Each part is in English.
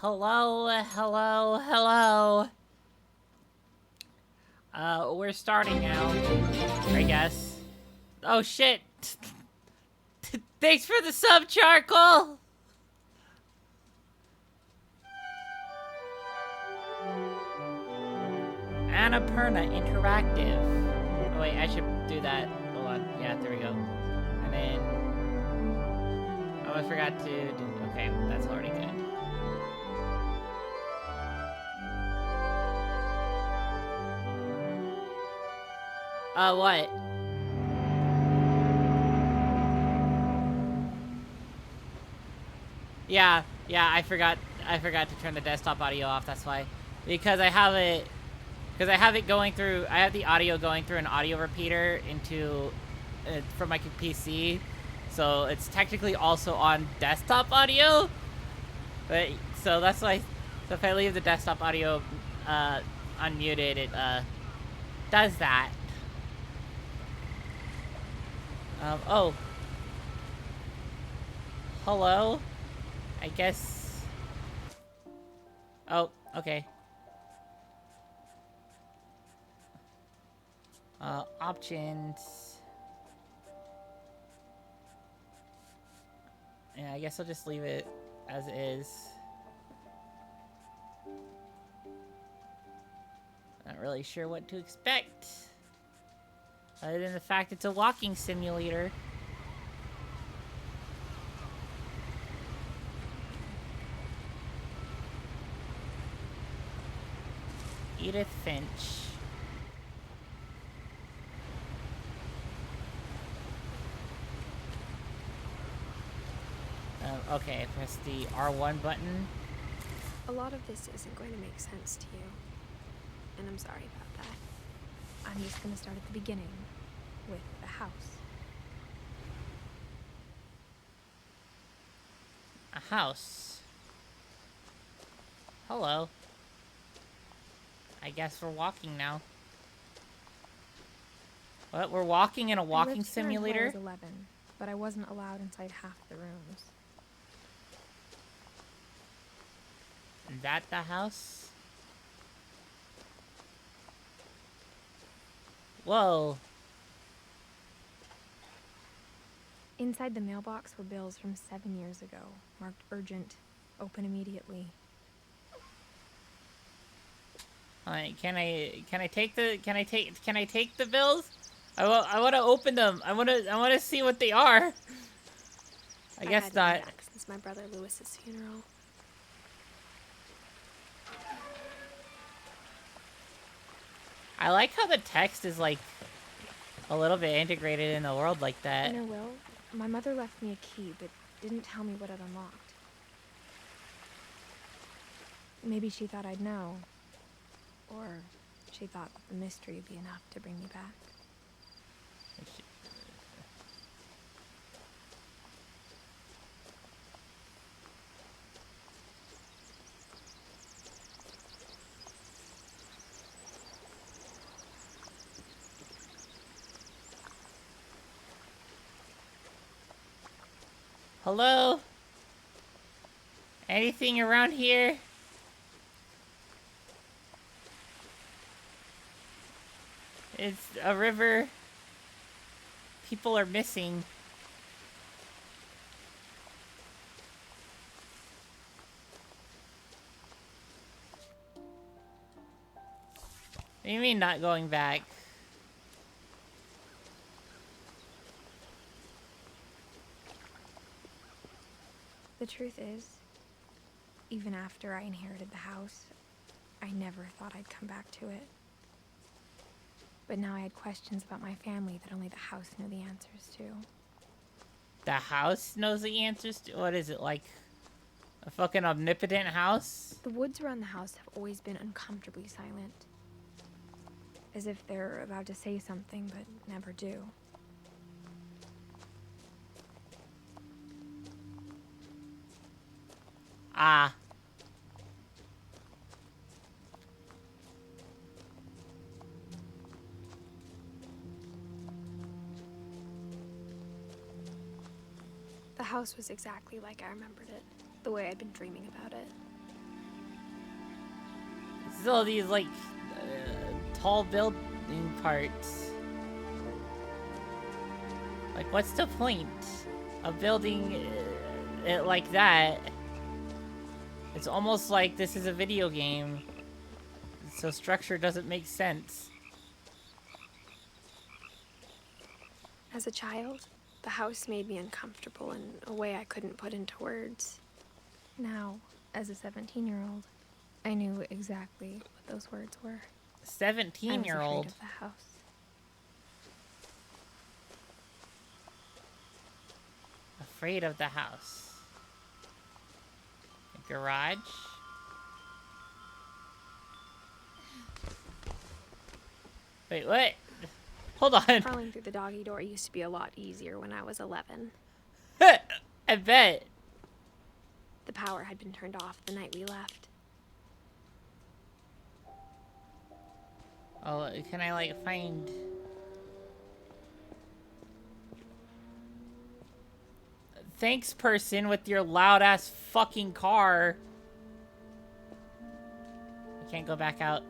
Hello, hello, hello. We're starting now, I guess. Oh shit! Thanks for the sub, Charcoal! Annapurna Interactive. Oh wait, I should do that. Hold on. Yeah, there we go. And then... I almost forgot to do... Okay, that's already good. What? Yeah, I forgot to turn the desktop audio off, that's why. Because I have it going through, I have the audio going through an audio repeater into, from my PC. So it's technically also on desktop audio. But, so that's why, so if I leave the desktop audio, unmuted, it, does that. Oh. Hello? I guess... Oh, okay. Options... Yeah, I guess I'll just leave it as is. Not really sure what to expect. Other than the fact it's a walking simulator. Edith Finch. Okay, press the R1 button. A lot of this isn't going to make sense to you. And I'm sorry about that. I'm just going to start at the beginning, with the house. A house. Hello. I guess we're walking now. What? We're walking in a walking simulator? I was 11, but I wasn't allowed inside half the rooms. Is that the house? Whoa. Inside the mailbox were bills from 7 years ago, marked urgent, open immediately. Can I take the bills? I want to open them. I want to see what they are. I guess not. I've had back since my brother Lewis's funeral. I like how the text is like a little bit integrated in the world like that. You know, Will, my mother left me a key, but didn't tell me what it unlocked. Maybe she thought I'd know. Or she thought the mystery would be enough to bring me back. Hello? Anything around here? It's a river. People are missing. What do you mean not going back? The truth is, even after I inherited the house, I never thought I'd come back to it. But now I had questions about my family that only the house knew the answers to. The house knows the answers to? What is it, like a fucking omnipotent house? The woods around the house have always been uncomfortably silent. As if they're about to say something, but never do. Ah. The house was exactly like I remembered it, the way I'd been dreaming about it. Still these, like, tall building parts. Like, what's the point of building it like that? It's almost like this is a video game, so structure doesn't make sense. As a child, the house made me uncomfortable in a way I couldn't put into words. Now, as a 17-year-old, I knew exactly what those words were. 17-year-old? I was afraid of the house. Afraid of the house. A garage? Wait, what? Hold on. Crawling through the doggy door used to be a lot easier when I was 11. I bet. The power had been turned off the night we left. Oh, can I, like, find... Thanks, person with your loud-ass fucking car. I can't go back out.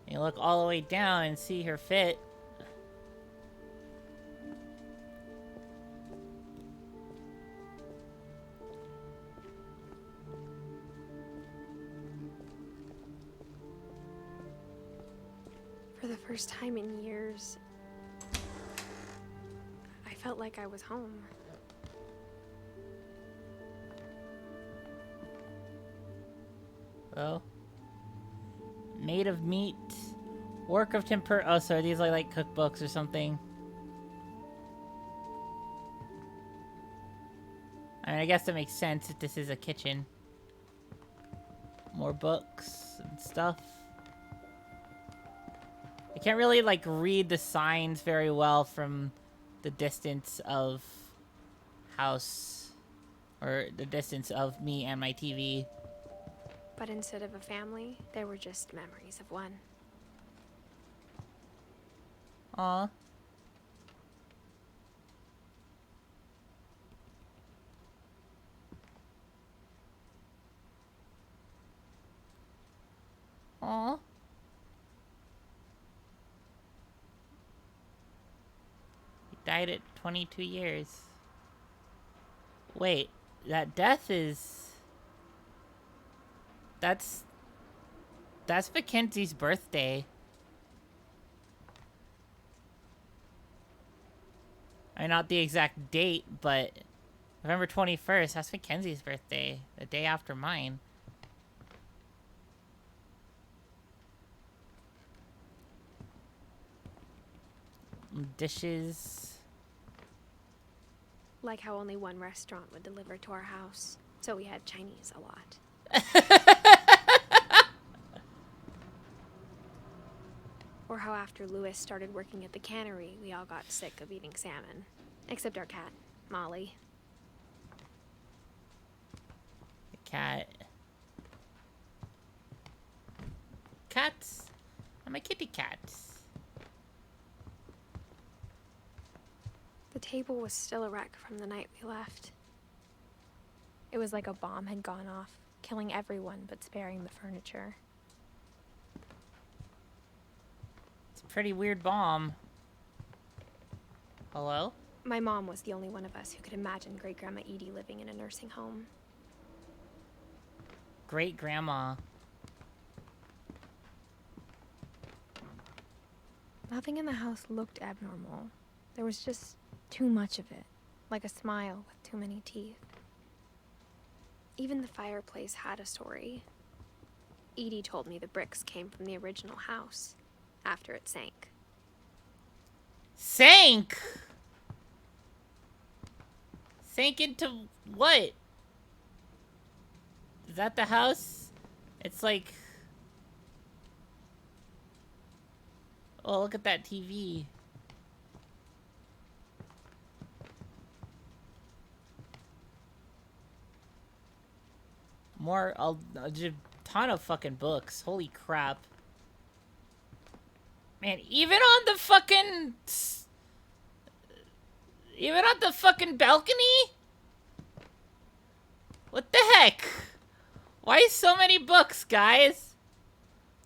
You look all the way down and see her fit. For the first time in years, I felt like I was home. Oh. Made of meat. Work of temper. Oh, sorry. These are like cookbooks or something. I mean, I guess that makes sense if this is a kitchen. More books and stuff. I can't really, like, read the signs very well from the distance of house. Or the distance of me and my TV. But instead of a family, there were just memories of one. Aw. Aw. He died at 22 years. Wait, that death is... That's Mackenzie's birthday. I mean, not the exact date, but November 21st, that's Mackenzie's birthday. The day after mine. Dishes. Like how only one restaurant would deliver to our house, so we had Chinese a lot. Or how after Louis started working at the cannery, we all got sick of eating salmon. Except our cat, Molly. The cat. Cats. I'm a kitty cat. The table was still a wreck from the night we left. It was like a bomb had gone off, killing everyone but sparing the furniture. It's a pretty weird bomb. Hello? My mom was the only one of us who could imagine Great-Grandma Edie living in a nursing home. Great-grandma. Nothing in the house looked abnormal. There was just too much of it, like a smile with too many teeth. Even the fireplace had a story. Edie told me the bricks came from the original house, after it sank. Sank? Sank into what? Is that the house? It's like... Oh, look at that TV. A ton of fucking books. Holy crap. Man, even on the fucking balcony? What the heck? Why so many books, guys?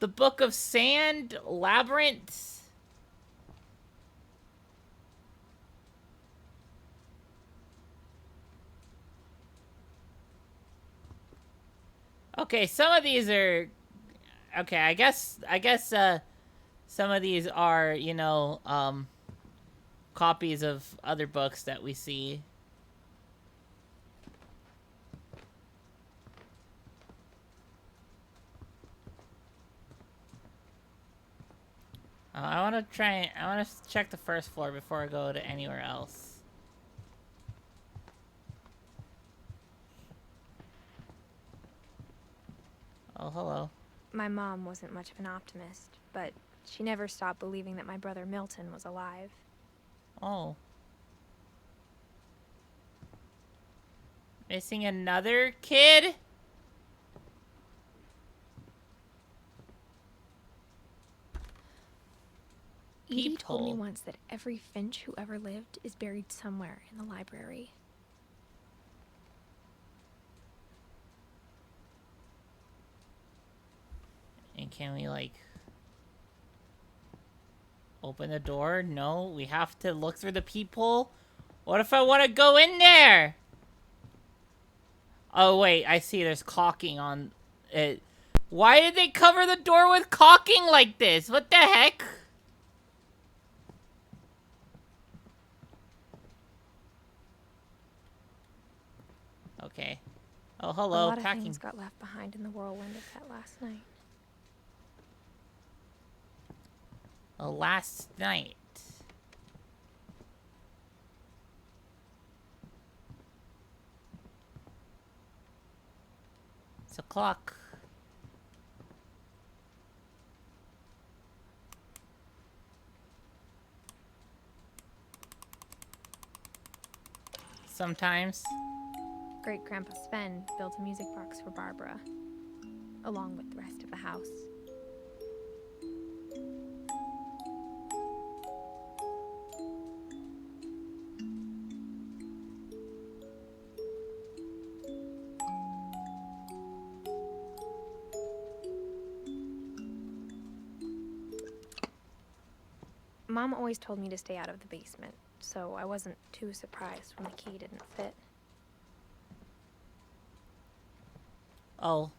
The Book of Sand, Labyrinth. Okay, some of these are... Okay, I guess, some of these are, you know, copies of other books that we see. I want to check the first floor before I go to anywhere else. Oh, hello. My mom wasn't much of an optimist, but she never stopped believing that my brother Milton was alive. Oh. Missing another kid? Edie told me once that every Finch who ever lived is buried somewhere in the library. And can we, like, open the door? No, we have to look through the peephole. What if I want to go in there? Oh, wait, I see there's caulking on it. Why did they cover the door with caulking like this? What the heck? Okay. Oh, hello, A lot packing. of things got left behind in the whirlwind of that last night. Last night. It's a clock. Sometimes. Great-Grandpa Sven built a music box for Barbara, along with the rest of the house. Mom always told me to stay out of the basement, so I wasn't too surprised when the key didn't fit. Oh.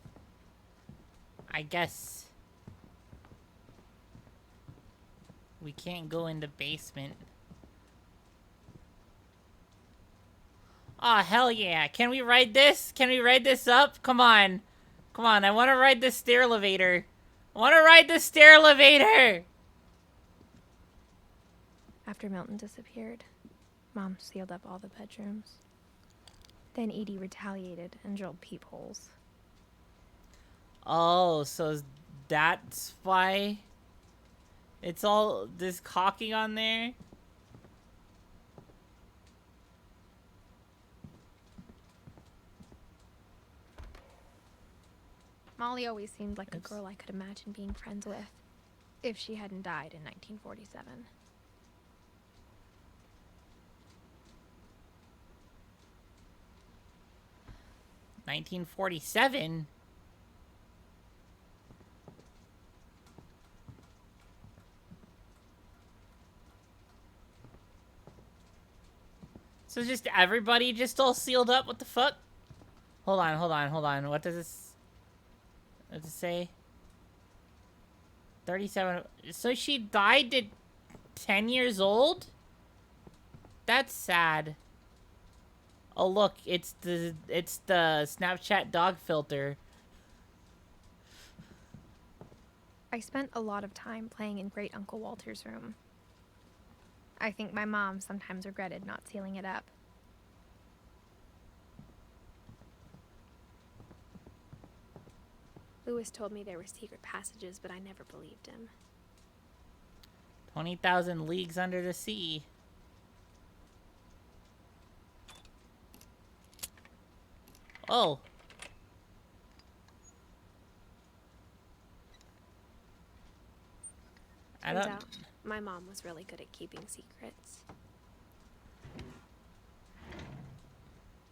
I guess we can't go in the basement. Aw, hell yeah. Can we ride this? Can we ride this up? Come on. Come on, I want to ride this stair elevator. I want to ride this stair elevator! After Milton disappeared, Mom sealed up all the bedrooms. Then Edie retaliated and drilled peepholes. Oh, so that's why it's all this caulking on there? Molly always seemed like Oops. a girl I could imagine being friends with, if she hadn't died in 1947. 1947? So just everybody just all sealed up? What the fuck? Hold on. What does it say? 37. So she died at 10 years old? That's sad. Oh look, it's the Snapchat dog filter. I spent a lot of time playing in Great Uncle Walter's room. I think my mom sometimes regretted not sealing it up. Lewis told me there were secret passages, but I never believed him. 20,000 leagues under the sea. Oh. Turns out, my mom was really good at keeping secrets.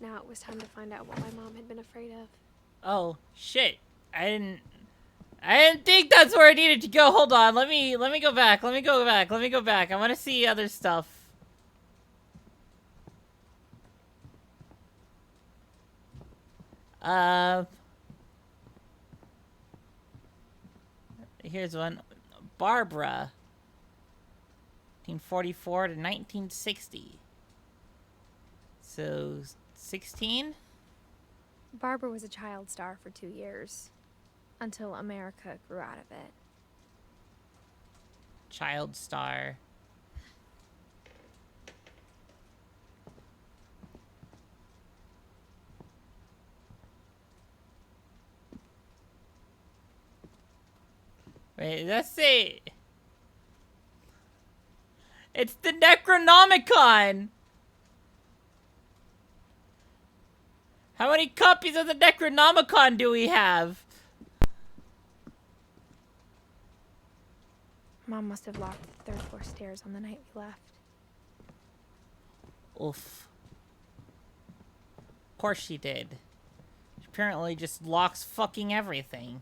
Now it was time to find out what my mom had been afraid of. Oh, shit. I didn't think that's where I needed to go. Hold on. Let me go back. Let me go back. I want to see other stuff. Here's one. Barbara. 1944 to 1960. So, 16? Barbara was a child star for 2 years, until America grew out of it. Child star. Wait, let's see. It's the Necronomicon! How many copies of the Necronomicon do we have? Mom must have locked the third floor stairs on the night we left. Oof. Of course she did. She apparently just locks fucking everything.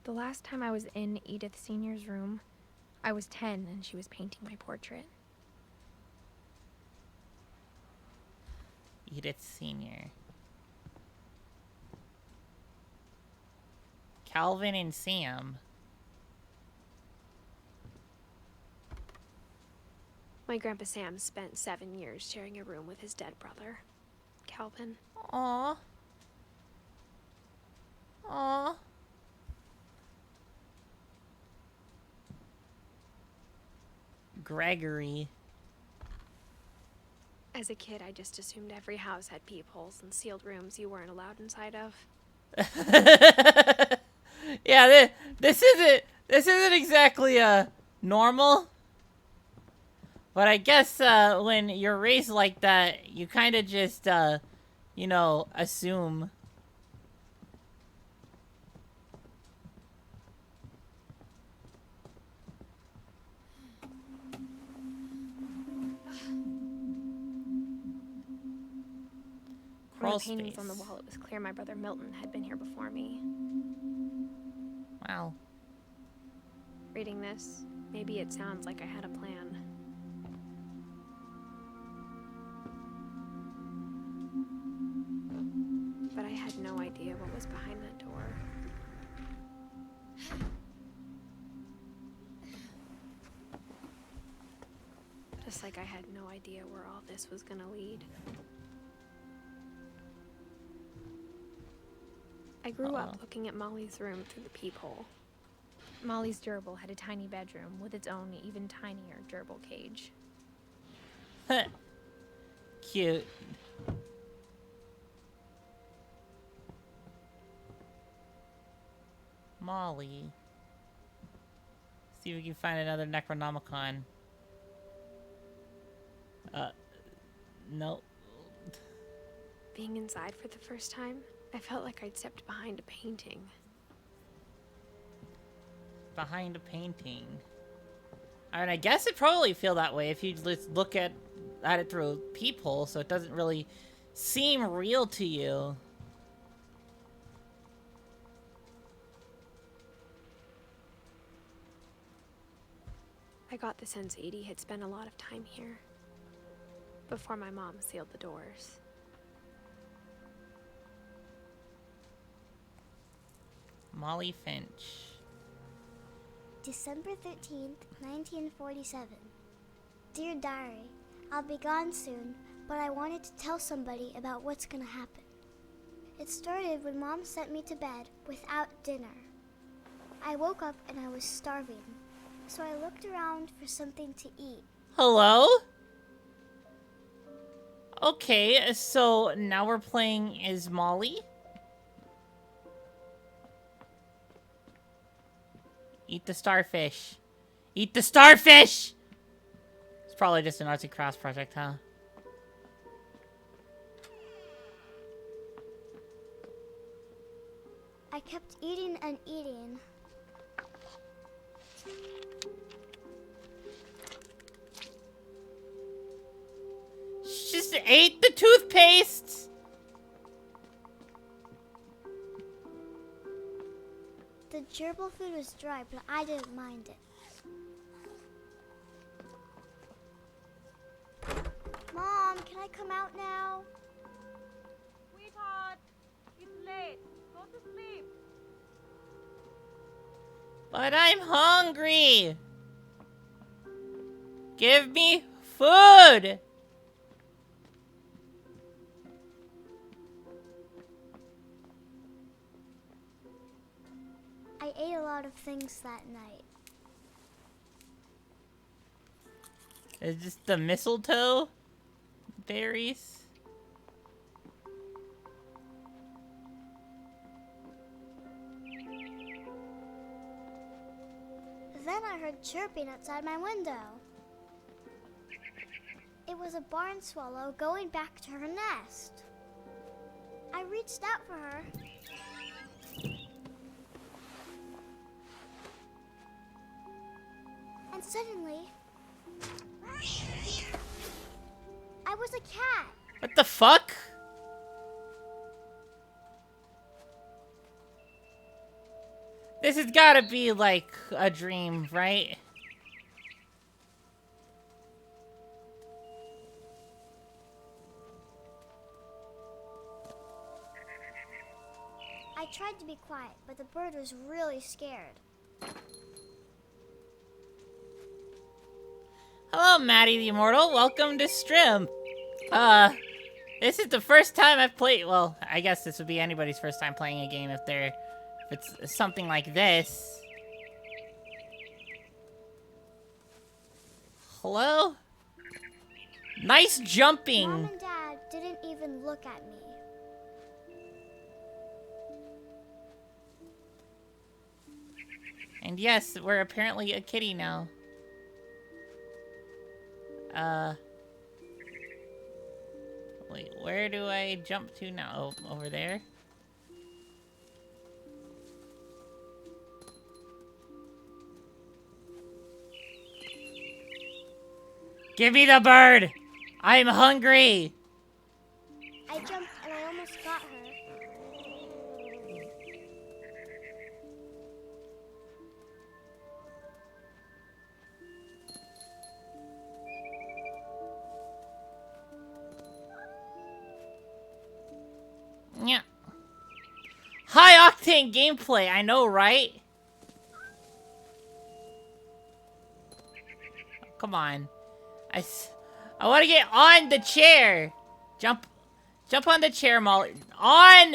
The last time I was in Edith Sr.'s room, I was 10 and she was painting my portrait. Edith Sr. Calvin and Sam. My Grandpa Sam spent 7 years sharing a room with his dead brother, Calvin. Aww. Aww. Gregory. As a kid, I just assumed every house had peepholes and sealed rooms you weren't allowed inside of. Yeah, this isn't exactly normal. But I guess when you're raised like that, you kind of just you know, assume. From the paintings on the wall, it was clear my brother Milton had been here before me. Wow. Reading this, maybe it sounds like I had a plan. But I had no idea what was behind that door. Just like I had no idea where all this was gonna lead. I grew up looking at Molly's room through the peephole. Molly's gerbil had a tiny bedroom with its own even tinier gerbil cage. Cute. Molly. See if we can find another Necronomicon. Nope. Being inside for the first time, I felt like I'd stepped behind a painting. Behind a painting. I mean, I guess it'd probably feel that way if you just look at it through a peephole, so it doesn't really seem real to you. I got the sense Edie had spent a lot of time here, before my mom sealed the doors. Molly Finch. December 13th, 1947. Dear Diary, I'll be gone soon, but I wanted to tell somebody about what's gonna happen. It started when Mom sent me to bed without dinner. I woke up and I was starving, so I looked around for something to eat. Hello? Okay, so now we're playing as Molly? Eat the starfish. Eat the starfish! It's probably just an arts and crafts project, huh? I kept eating and eating. She just ate the toothpaste! The gerbil food was dry, but I didn't mind it. Mom, can I come out now? Sweetheart, it's late. Go to sleep. But I'm hungry! Give me food! I ate a lot of things that night. Is this the mistletoe berries? Then I heard chirping outside my window. It was a barn swallow going back to her nest. I reached out for her. And suddenly, I was a cat. What the fuck? This has gotta be like a dream, right? I tried to be quiet, but the bird was really scared. Hello, Maddie the Immortal. Welcome to stream. This is the first time I've played. Well, I guess this would be anybody's first time playing a game if it's something like this. Hello? Nice jumping. Mom and Dad didn't even look at me. And yes, we're apparently a kitty now. Wait, where do I jump to now? Oh, over there? Give me the bird! I'm hungry! I jumped and I almost got her. Yeah. High octane gameplay, I know, right? Come on. I want to get on the chair. Jump on the chair, Molly. On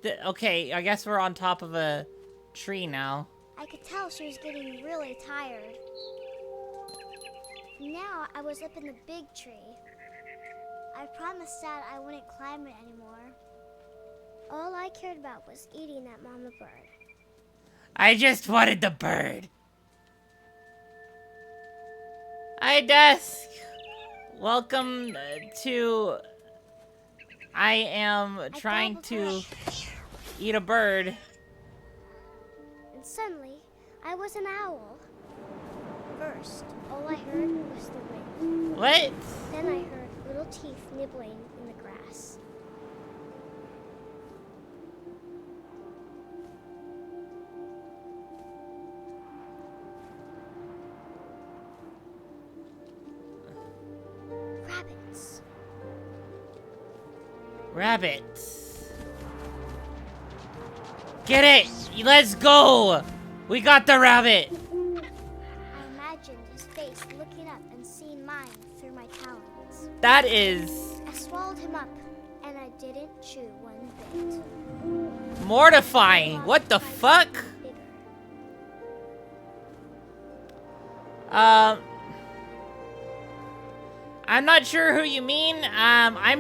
Okay, I guess we're on top of a tree now. I could tell she was getting really tired. Now I was up in the big tree. I promised Dad I wouldn't climb it anymore. All I cared about was eating that mama bird. I just wanted the bird. Hi, Desk. Welcome to... I am trying to eat a bird. And suddenly, I was an owl. First, all I heard was the wind. What? Then I heard little teeth nibbling in the grass. Rabbits. Rabbits. Get it! Let's go! We got the rabbit! I imagined his face looking up and seeing mine through my talons. That is... I swallowed him up, and I didn't chew one bit. mortifying. What the fuck? I'm not sure who you mean. I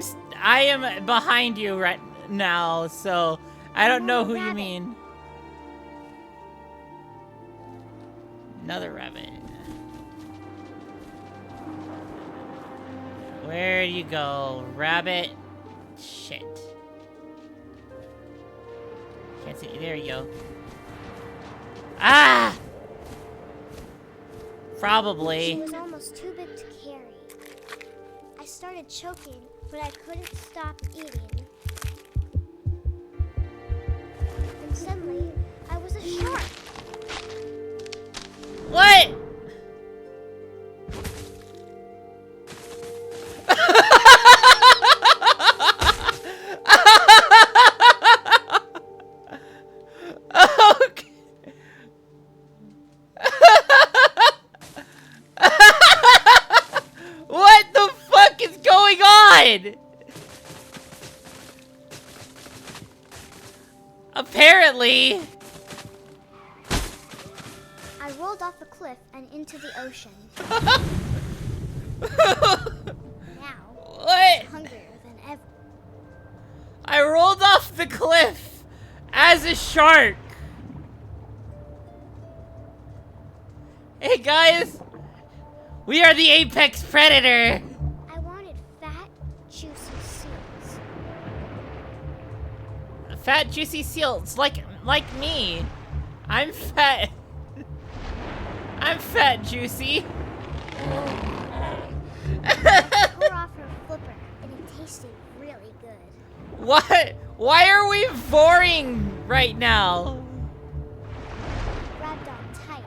am behind you right now, so I don't know who you mean. Another rabbit. Where do you go, rabbit? Shit. Can't see. There you go. Ah! Probably. She was almost too big to carry. I started choking, but I couldn't stop eating. And suddenly, I was a shark. What? Okay. What the fuck is going on? Apparently. I rolled off the cliff and into the ocean. Now, What? hungrier than ever. I rolled off the cliff as a shark. Hey guys, we are the apex predator. I wanted fat, juicy seals. Fat juicy seals, like me. I'm fat. I'm fat juicy. I tore off her flipper, and it tasted really good. What? Why are we voring right now? Grabbed on tight.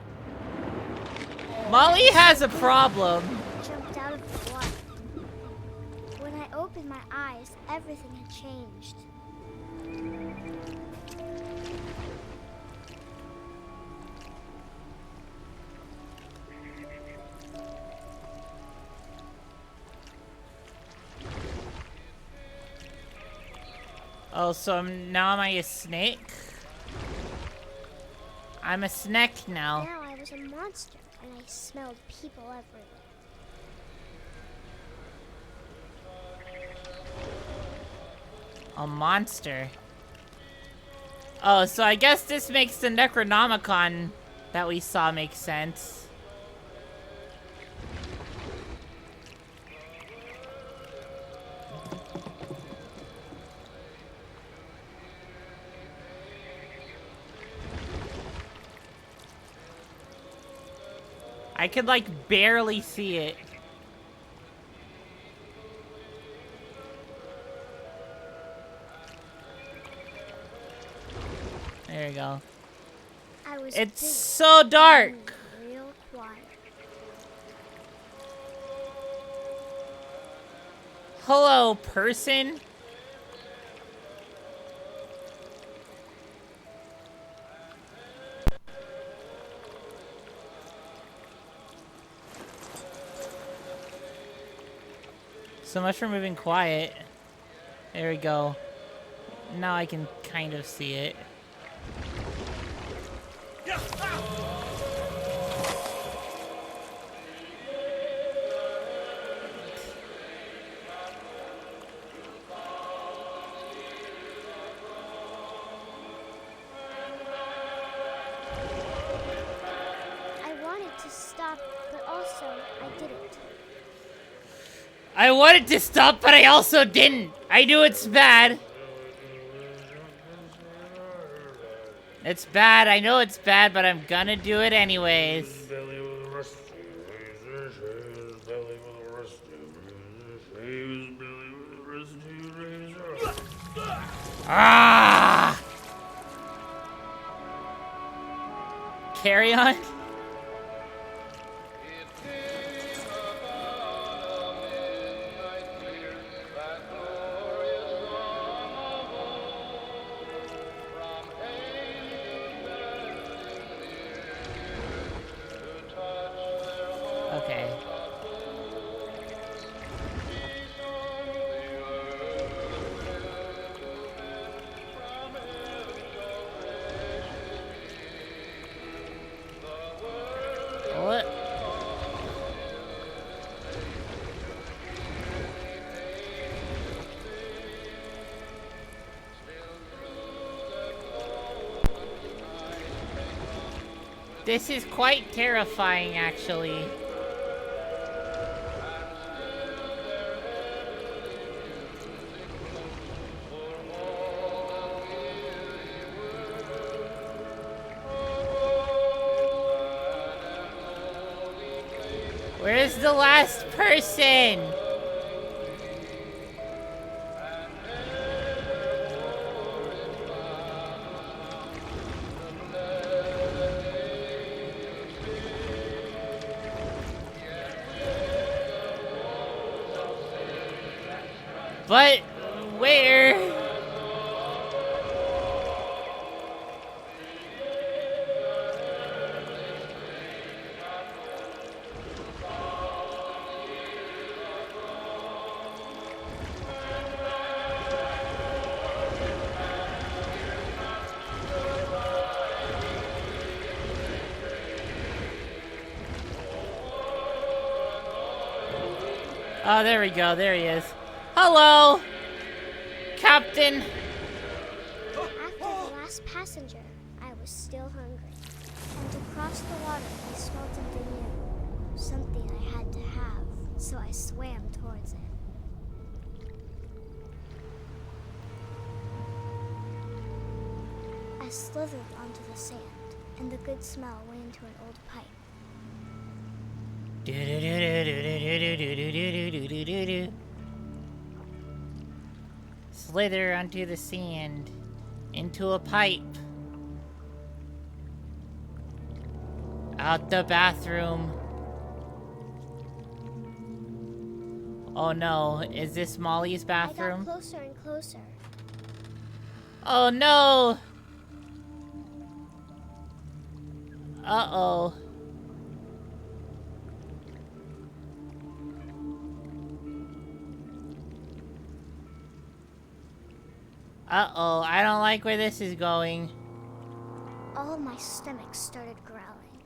Molly has a problem. Jumped out of the water. When I opened my eyes, everything had changed. Oh, so now am I a snake? I'm a snake now. Now I was a monster, and I smelled people everywhere. A monster. Oh, so I guess this makes the Necronomicon that we saw make sense. I could like barely see it. There you go. I was It's big so dark. and real quiet. Hello, person. So much for moving quiet. There we go. Now I can kind of see it. I wanted to stop, but also I didn't. I wanted to stop, but I also didn't. I knew it's bad. It's bad. I know it's bad, but I'm gonna do it anyways. Ah! Carry on? Okay. What? This is quite terrifying, actually. Where's the last person? But where? Oh, there we go. There he is. Hello, Captain. After the last passenger, I was still hungry. And across the water, I smelled something new. Something I had to have, so I swam towards it. I slithered onto the sand, and the good smell went into an old pipe. Slither onto the sand, into a pipe. Out the bathroom. Oh no, is this Molly's I bathroom? got closer and closer. Oh no! Uh-oh. Uh-oh, I don't like where this is going. All of my stomach started growling.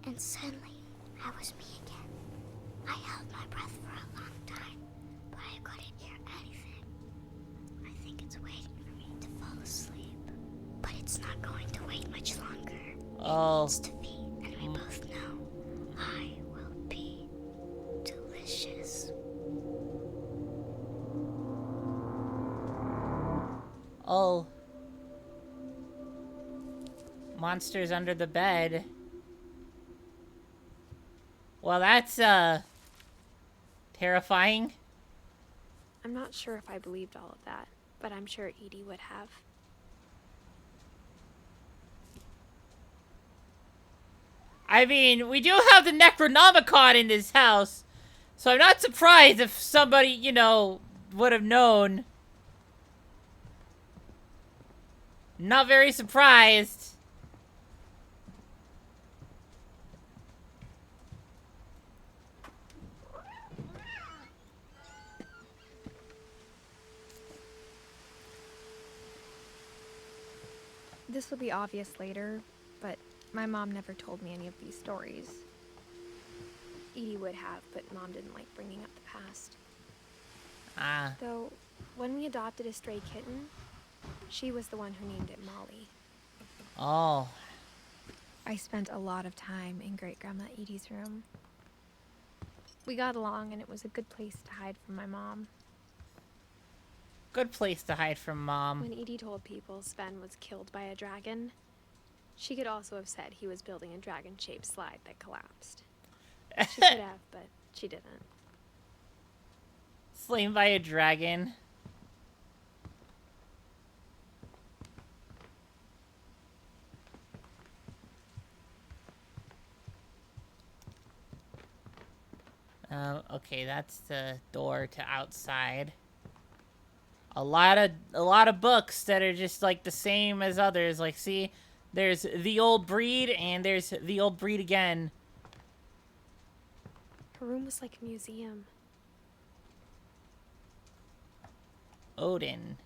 And suddenly, I was me again. I held my breath for a long time, but I couldn't hear anything. I think it's waiting for me to fall asleep. But it's not going to wait much longer. Oh. It needs to feed, and we both know I will be delicious. Oh. Monsters under the bed. Well, that's, terrifying. I'm not sure if I believed all of that, but I'm sure Edie would have. I mean, we do have the Necronomicon in this house, so I'm not surprised if somebody, you know, would have known. Not very surprised. This will be obvious later, but my mom never told me any of these stories. Edie would have, but Mom didn't like bringing up the past. Ah. Though, when we adopted a stray kitten, she was the one who named it Molly. Oh. I spent a lot of time in Great-Grandma Edie's room. We got along, and it was a good place to hide from my mom. Good place to hide from Mom. When Edie told people Sven was killed by a dragon, she could also have said he was building a dragon-shaped slide that collapsed. She could have, but she didn't. Slain by a dragon. Okay, that's the door to outside. A lot of books that are just like the same as others. Like, see, there's The Old Breed and there's The Old Breed again. Her room was like a museum. Odin.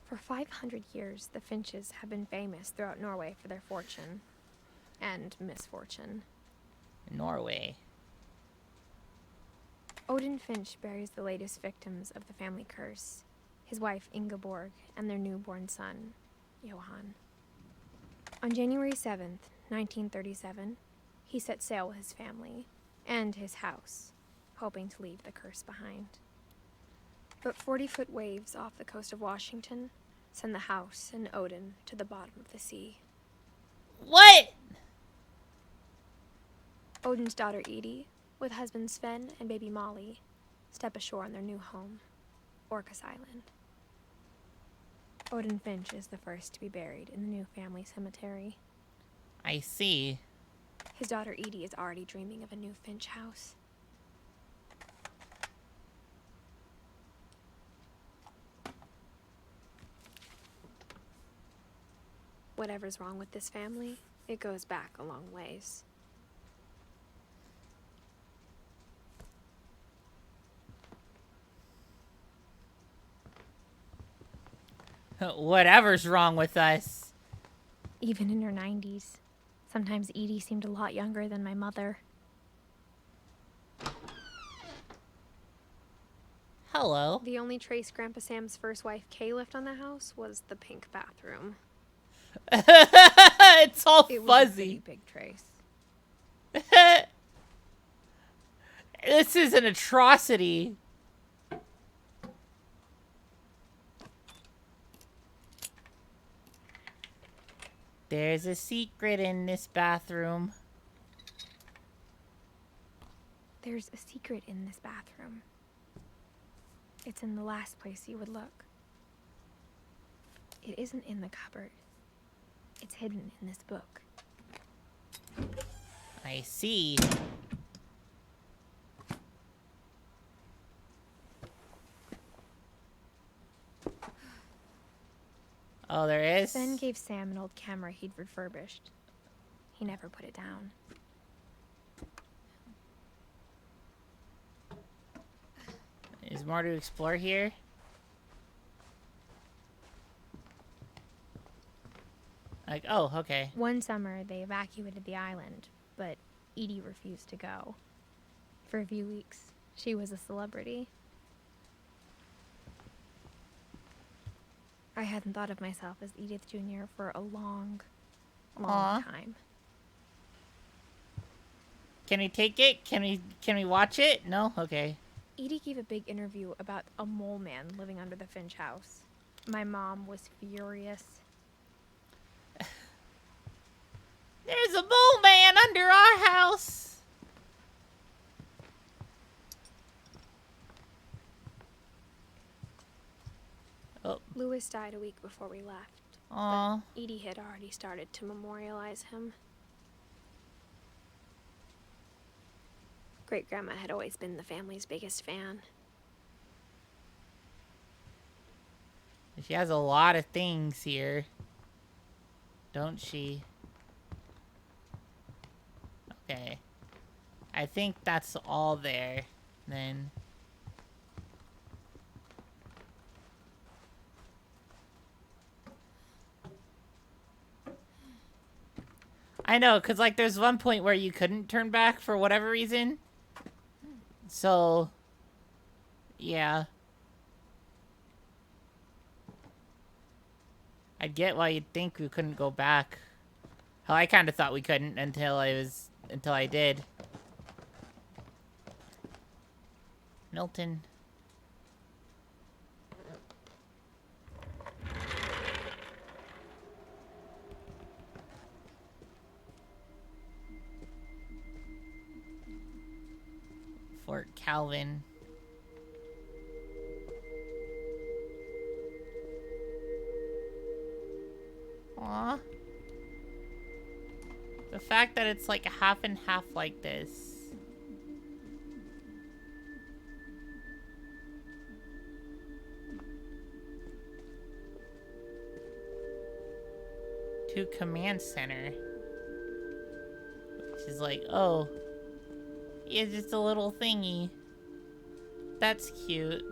For 500 years, the Finches have been famous throughout Norway for their fortune and misfortune. Norway. Odin Finch buries the latest victims of the family curse, his wife Ingeborg and their newborn son, Johan. On January 7th, 1937, he set sail with his family and his house, hoping to leave the curse behind. But 40-foot waves off the coast of Washington send the house and Odin to the bottom of the sea. What? Odin's daughter Edie, with husband Sven and baby Molly, step ashore on their new home, Orcas Island. Odin Finch is the first to be buried in the new family cemetery. I see. His daughter Edie is already dreaming of a new Finch house. Whatever's wrong with this family, it goes back a long ways. Whatever's wrong with us. Even in her 90s. Sometimes Edie seemed a lot younger than my mother. Hello. The only trace Grandpa Sam's first wife Kay left on the house was the pink bathroom. It's all It was a fuzzy. pretty big trace. This is an atrocity. There's a secret in this bathroom. There's a secret in this bathroom. It's in the last place you would look. It isn't in the cupboard. It's hidden in this book. I see. Oh, there is? Sven gave Sam an old camera he'd refurbished. He never put it down. Is more to explore here? Like, oh, okay. One summer, they evacuated the island, but Edie refused to go. For a few weeks, she was a celebrity. I hadn't thought of myself as Edith Jr. for a long time. Can we take it? Can we watch it? No? Okay. Edie gave a big interview about a mole man living under the Finch house. My mom was furious. There's a mole man under our house. Oh. Lewis died a week before we left. Aw. But Edie had already started to memorialize him. Great-Grandma had always been the family's biggest fan. She has a lot of things here. Don't she? Okay. I think that's all there. Then. I know, because, like, there's one point where you couldn't turn back for whatever reason. So, yeah. I get why you'd think we couldn't go back. Hell, I kind of thought we couldn't until I did. Milton. Fort Calvin. Aw. The fact that it's like half and half like this. To command center. Which is like, oh. It's just a little thingy. That's cute.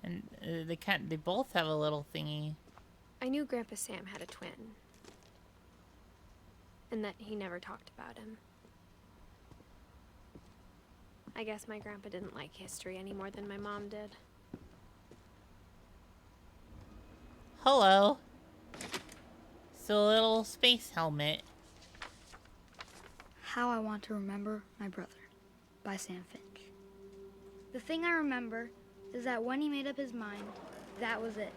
And they both have a little thingy. I knew Grandpa Sam had a twin. And that he never talked about him. I guess my grandpa didn't like history any more than my mom did. Hello. It's a little space helmet. How I Want to Remember My Brother by Sam Finch. The thing I remember is that when he made up his mind, that was it.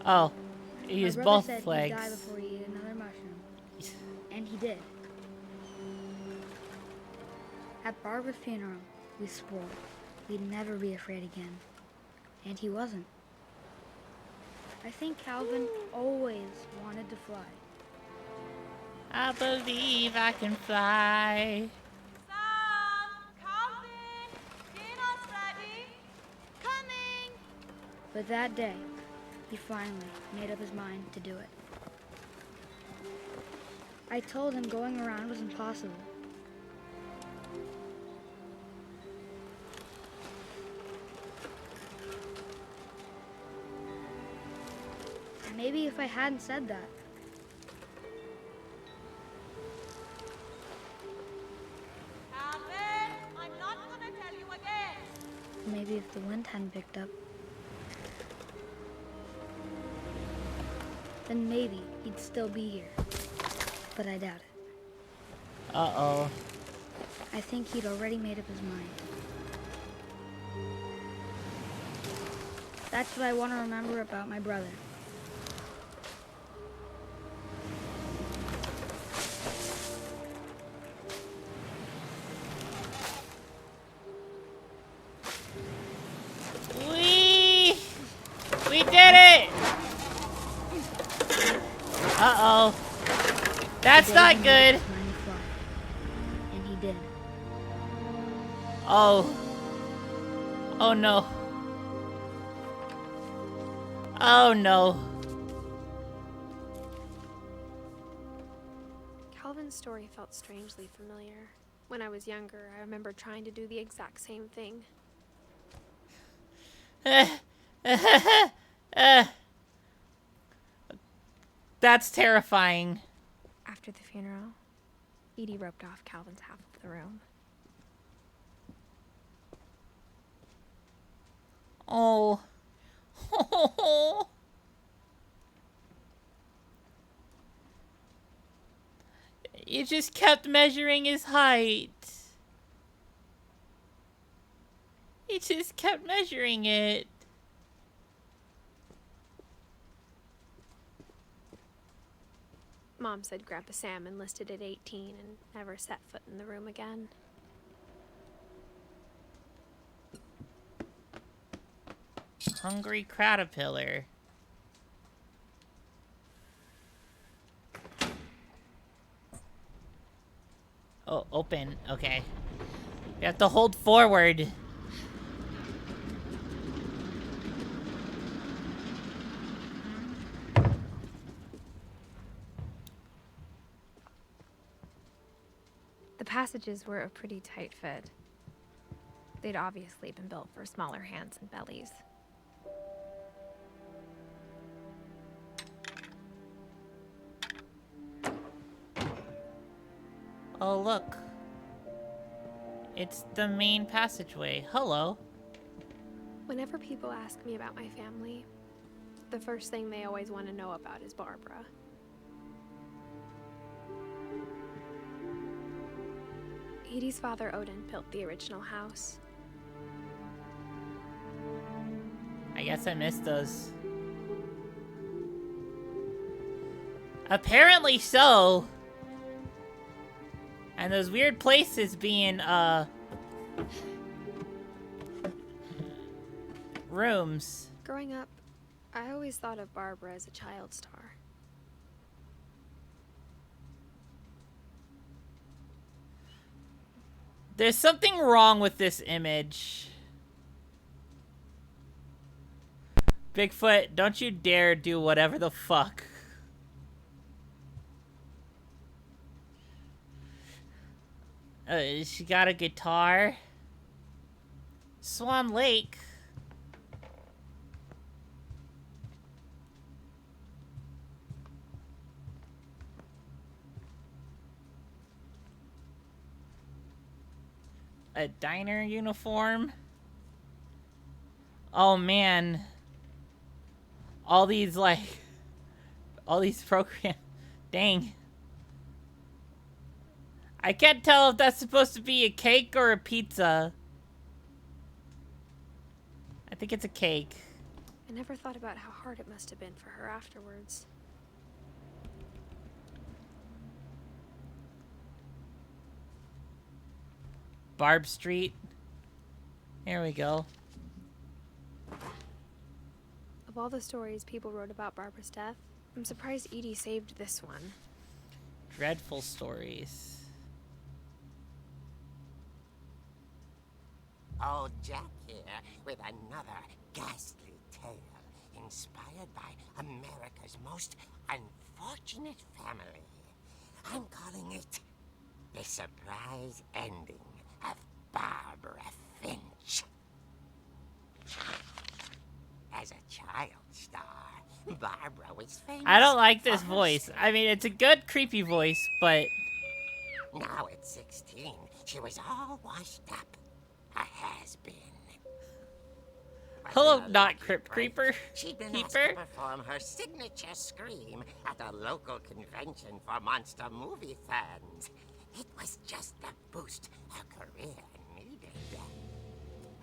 Oh, he used My brother both said legs. he'd die before he ate another mushroom. And he did. At Barbara's funeral, we swore we'd never be afraid again. And he wasn't. I think Calvin always wanted to fly. I believe I can fly. Sam, Calvin, dinner's ready. Coming. But that day, he finally made up his mind to do it. I told him going around was impossible. Maybe if I hadn't said that. Calvin, I'm not gonna tell you again. Maybe if the wind hadn't picked up. Then maybe he'd still be here. But I doubt it. Uh-oh. I think he'd already made up his mind. That's what I want to remember about my brother. We did it! Uh-oh. That's not good. And he did. Oh. Oh no. Oh no. Calvin's story felt strangely familiar. When I was younger, I remember trying to do the exact same thing. That's terrifying. After the funeral, Edie roped off Calvin's half of the room. Oh. You just kept measuring his height. He just kept measuring it. Mom said Grandpa Sam enlisted at 18 and never set foot in the room again. Hungry caterpillar. Oh, open. Okay. You have to hold forward. The passages were a pretty tight fit. They'd obviously been built for smaller hands and bellies. Oh, look. It's the main passageway. Hello. Whenever people ask me about my family, the first thing they always want to know about is Barbara. Edie's father, Odin, built the original house. I guess I missed those. Apparently so. And those weird places being, rooms. Growing up, I always thought of Barbara as a child star. There's something wrong with this image. Bigfoot, don't you dare do whatever the fuck. She got a guitar. Swan Lake. A diner uniform. Oh man. All these programs. Dang. I can't tell if that's supposed to be a cake or a pizza. I think it's a cake. I never thought about how hard it must have been for her afterwards. Barb Street. Here we go. Of all the stories people wrote about Barbara's death, I'm surprised Edie saved this one. Dreadful stories. Old Jack here with another ghastly tale inspired by America's most unfortunate family. I'm calling it The Surprise Ending of Barbara Finch. As a child star, Barbara was famous. I don't like this for her voice. skill. I mean, it's a good creepy voice, but Now at 16, she was all washed up. A has-been. But hello, in a not lucky Crypt break, Creeper. She'd been asked Keeper. to perform her signature scream at a local convention for monster movie fans. It was just the boost her career needed.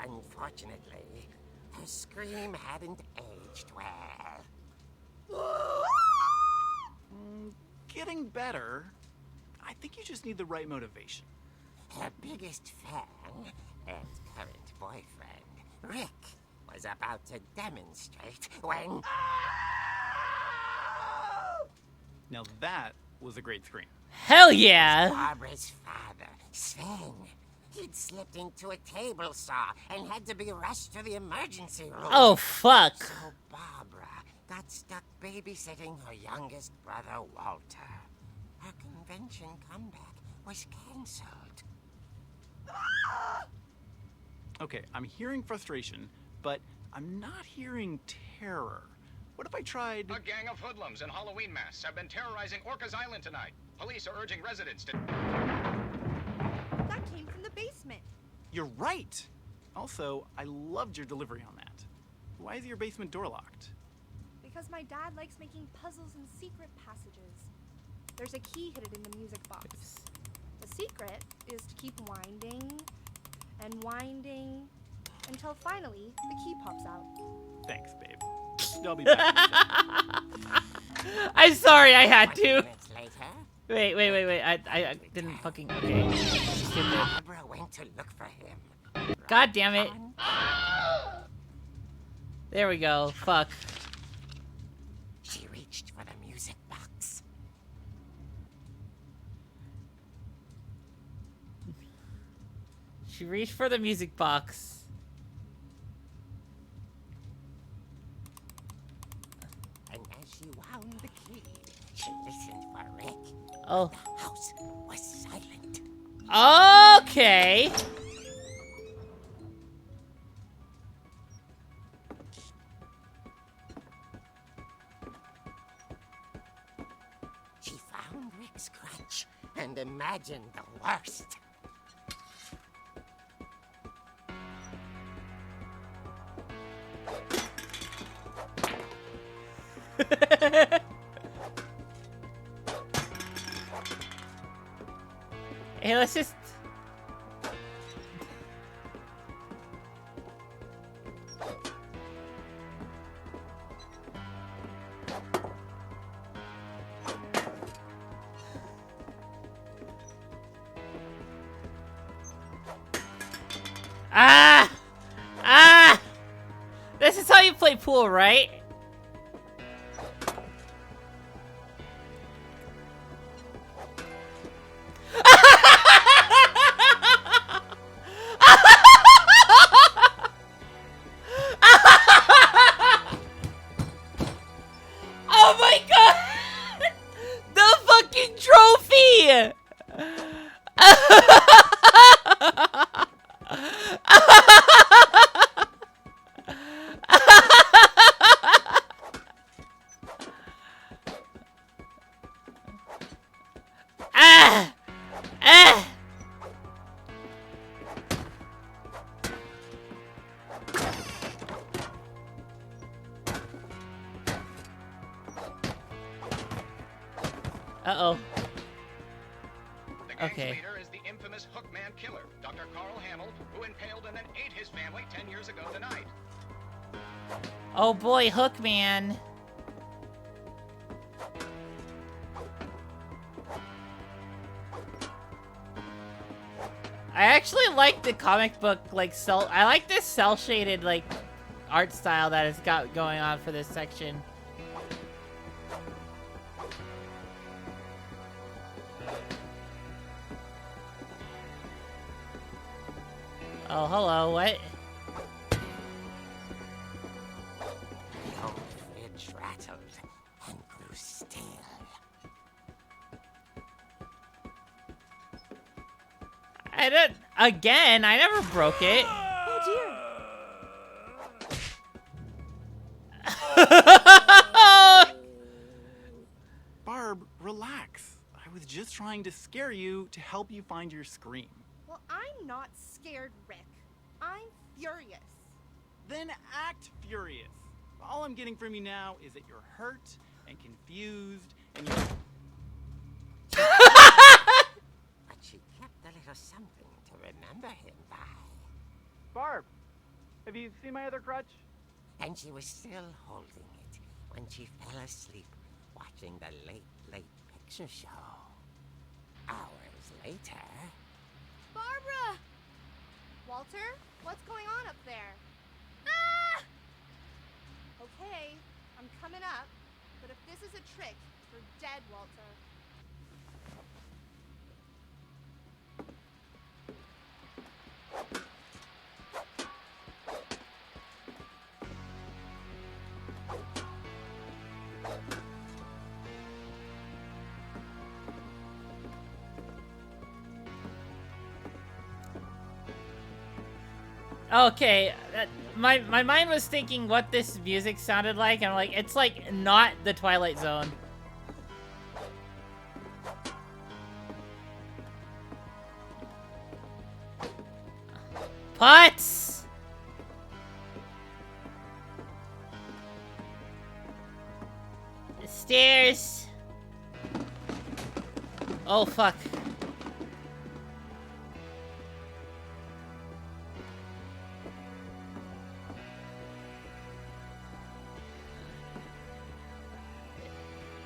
Unfortunately, her scream hadn't aged well. Getting better. I think you just need the right motivation. Her biggest fan and current boyfriend, Rick, was about to demonstrate when... Now that was a great scream. Hell yeah! Barbara's father, Sven. He'd slipped into a table saw and had to be rushed to the emergency room. Oh fuck! So Barbara got stuck babysitting her youngest brother, Walter. Her convention comeback was cancelled. Okay, I'm hearing frustration, but I'm not hearing terror. What if I tried... A gang of hoodlums in Halloween masks have been terrorizing Orcas Island tonight. Police are urging residents to... That came from the basement. You're right! Also, I loved your delivery on that. Why is your basement door locked? Because my dad likes making puzzles and secret passages. There's a key hidden in the music box. The secret is to keep winding and winding until finally the key pops out. Thanks, babe. I'll be back. I'm sorry, I had 20 to. minutes later, Wait. I didn't fucking. Okay. Stupid. Barbara went to look for him. God damn it. There we go. Fuck. She reached for the music box. She reached for the music box. And as she wound the key, she listened for Rick. Oh. The house was silent. Okay. She found Rick's crutch and imagined the worst. Hey, let's just... Ah! Ah! This is how you play pool, right? Oh my god! The fucking trophy! Ah! Ah! Uh-oh. The gang's Okay. leader is the infamous Hookman killer, Dr. Carl Hamill, who impaled and then ate his family 10 years ago tonight. Oh boy, Hookman. I actually like the comic book, like, I like this cel-shaded, like, art style that it's got going on for this section. Oh, hello, what? The old fridge rattled and grew still. Again, I never broke it. Oh dear. Barb, relax. I was just trying to scare you to help you find your scream. Well, I'm not scared, Rick. I'm furious. Then act furious. All I'm getting from you now is that you're hurt and confused and you're... But she kept a little something to remember him by. Barb, have you seen my other crutch? And she was still holding it when she fell asleep watching the late picture show. Hours later... Barbara! Walter, what's going on up there? Ah! Okay, I'm coming up, but if this is a trick, you're dead, Walter. Okay, my mind was thinking what this music sounded like, and I'm like, it's like not the Twilight Zone. Putz! Stairs. Oh fuck.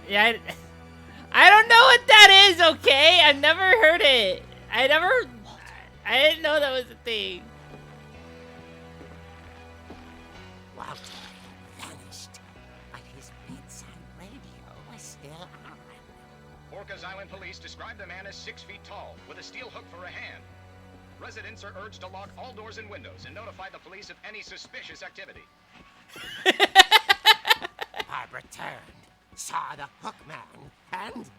Yeah, I don't know what that is, okay? I've never heard it. I didn't know that was a thing. Walter vanished, but his bedside radio was still on. Orcas Island police described the man as 6 feet tall, with a steel hook for a hand. Residents are urged to lock all doors and windows and notify the police of any suspicious activity. Barbara turned, saw the hook man, and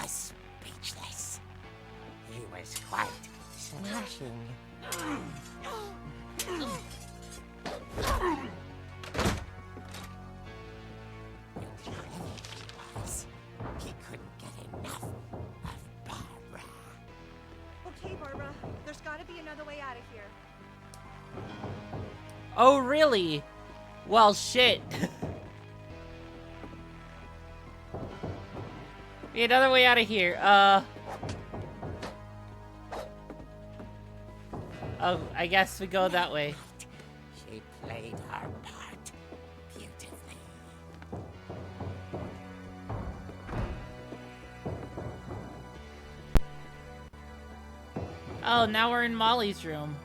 was speechless. He was quite smashing. He couldn't get enough of Barbara. Okay, Barbara, there's gotta be another way out of here. Oh, really? Well, shit. Be another way out of here. Oh, I guess we go that way. She played her part beautifully. Oh, now we're in Molly's room.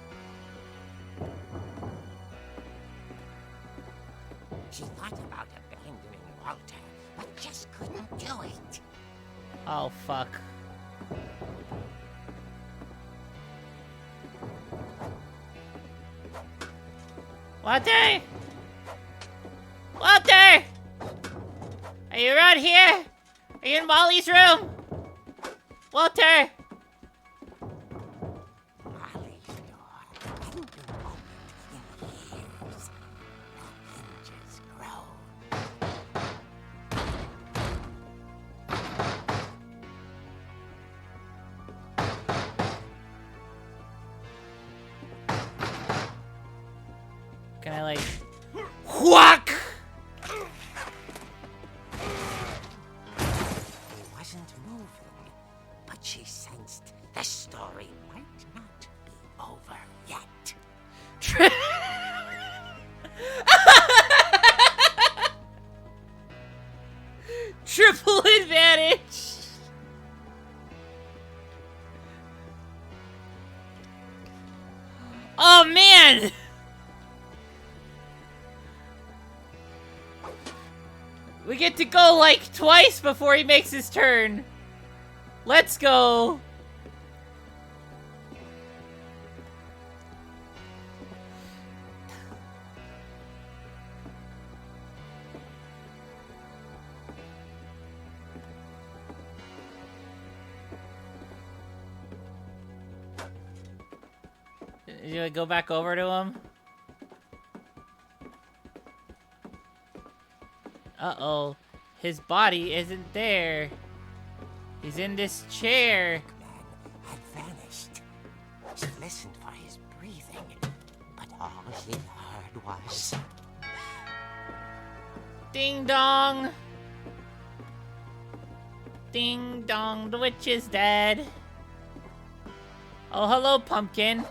She thought about abandoning Walter, but just couldn't do it. Oh, fuck. Walter! Walter! Are you around here? Are you in Molly's room? Walter! Molly's door hadn't been opened in years. The hinges groaned. Can I, like... Whack! He wasn't moving, but she sensed the story might not be over yet. Triple advantage! Oh, man! We get to go, like, twice before he makes his turn. Let's go! You go back over to him? Uh-oh. His body isn't there. He's in this chair. The man had vanished. She listened for his breathing, but all she heard was... Ding dong. Ding dong, the witch is dead. Oh, hello, pumpkin.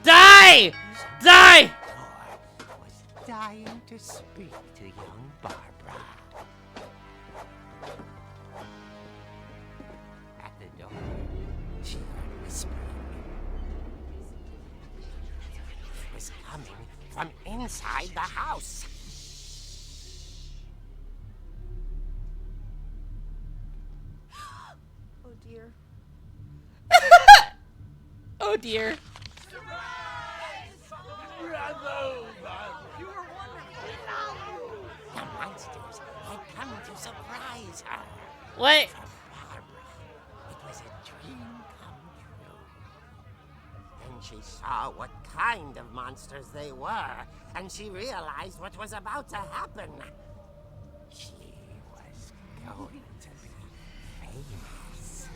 Die! Die! Door was dying to speak to young Barbara. At the door, she heard whispering. It was coming from inside the house. Oh dear. Oh dear. The monsters had come to surprise her. What? For Barbara, it was a dream come true. Then she saw what kind of monsters they were, and she realized what was about to happen. She was going to be famous.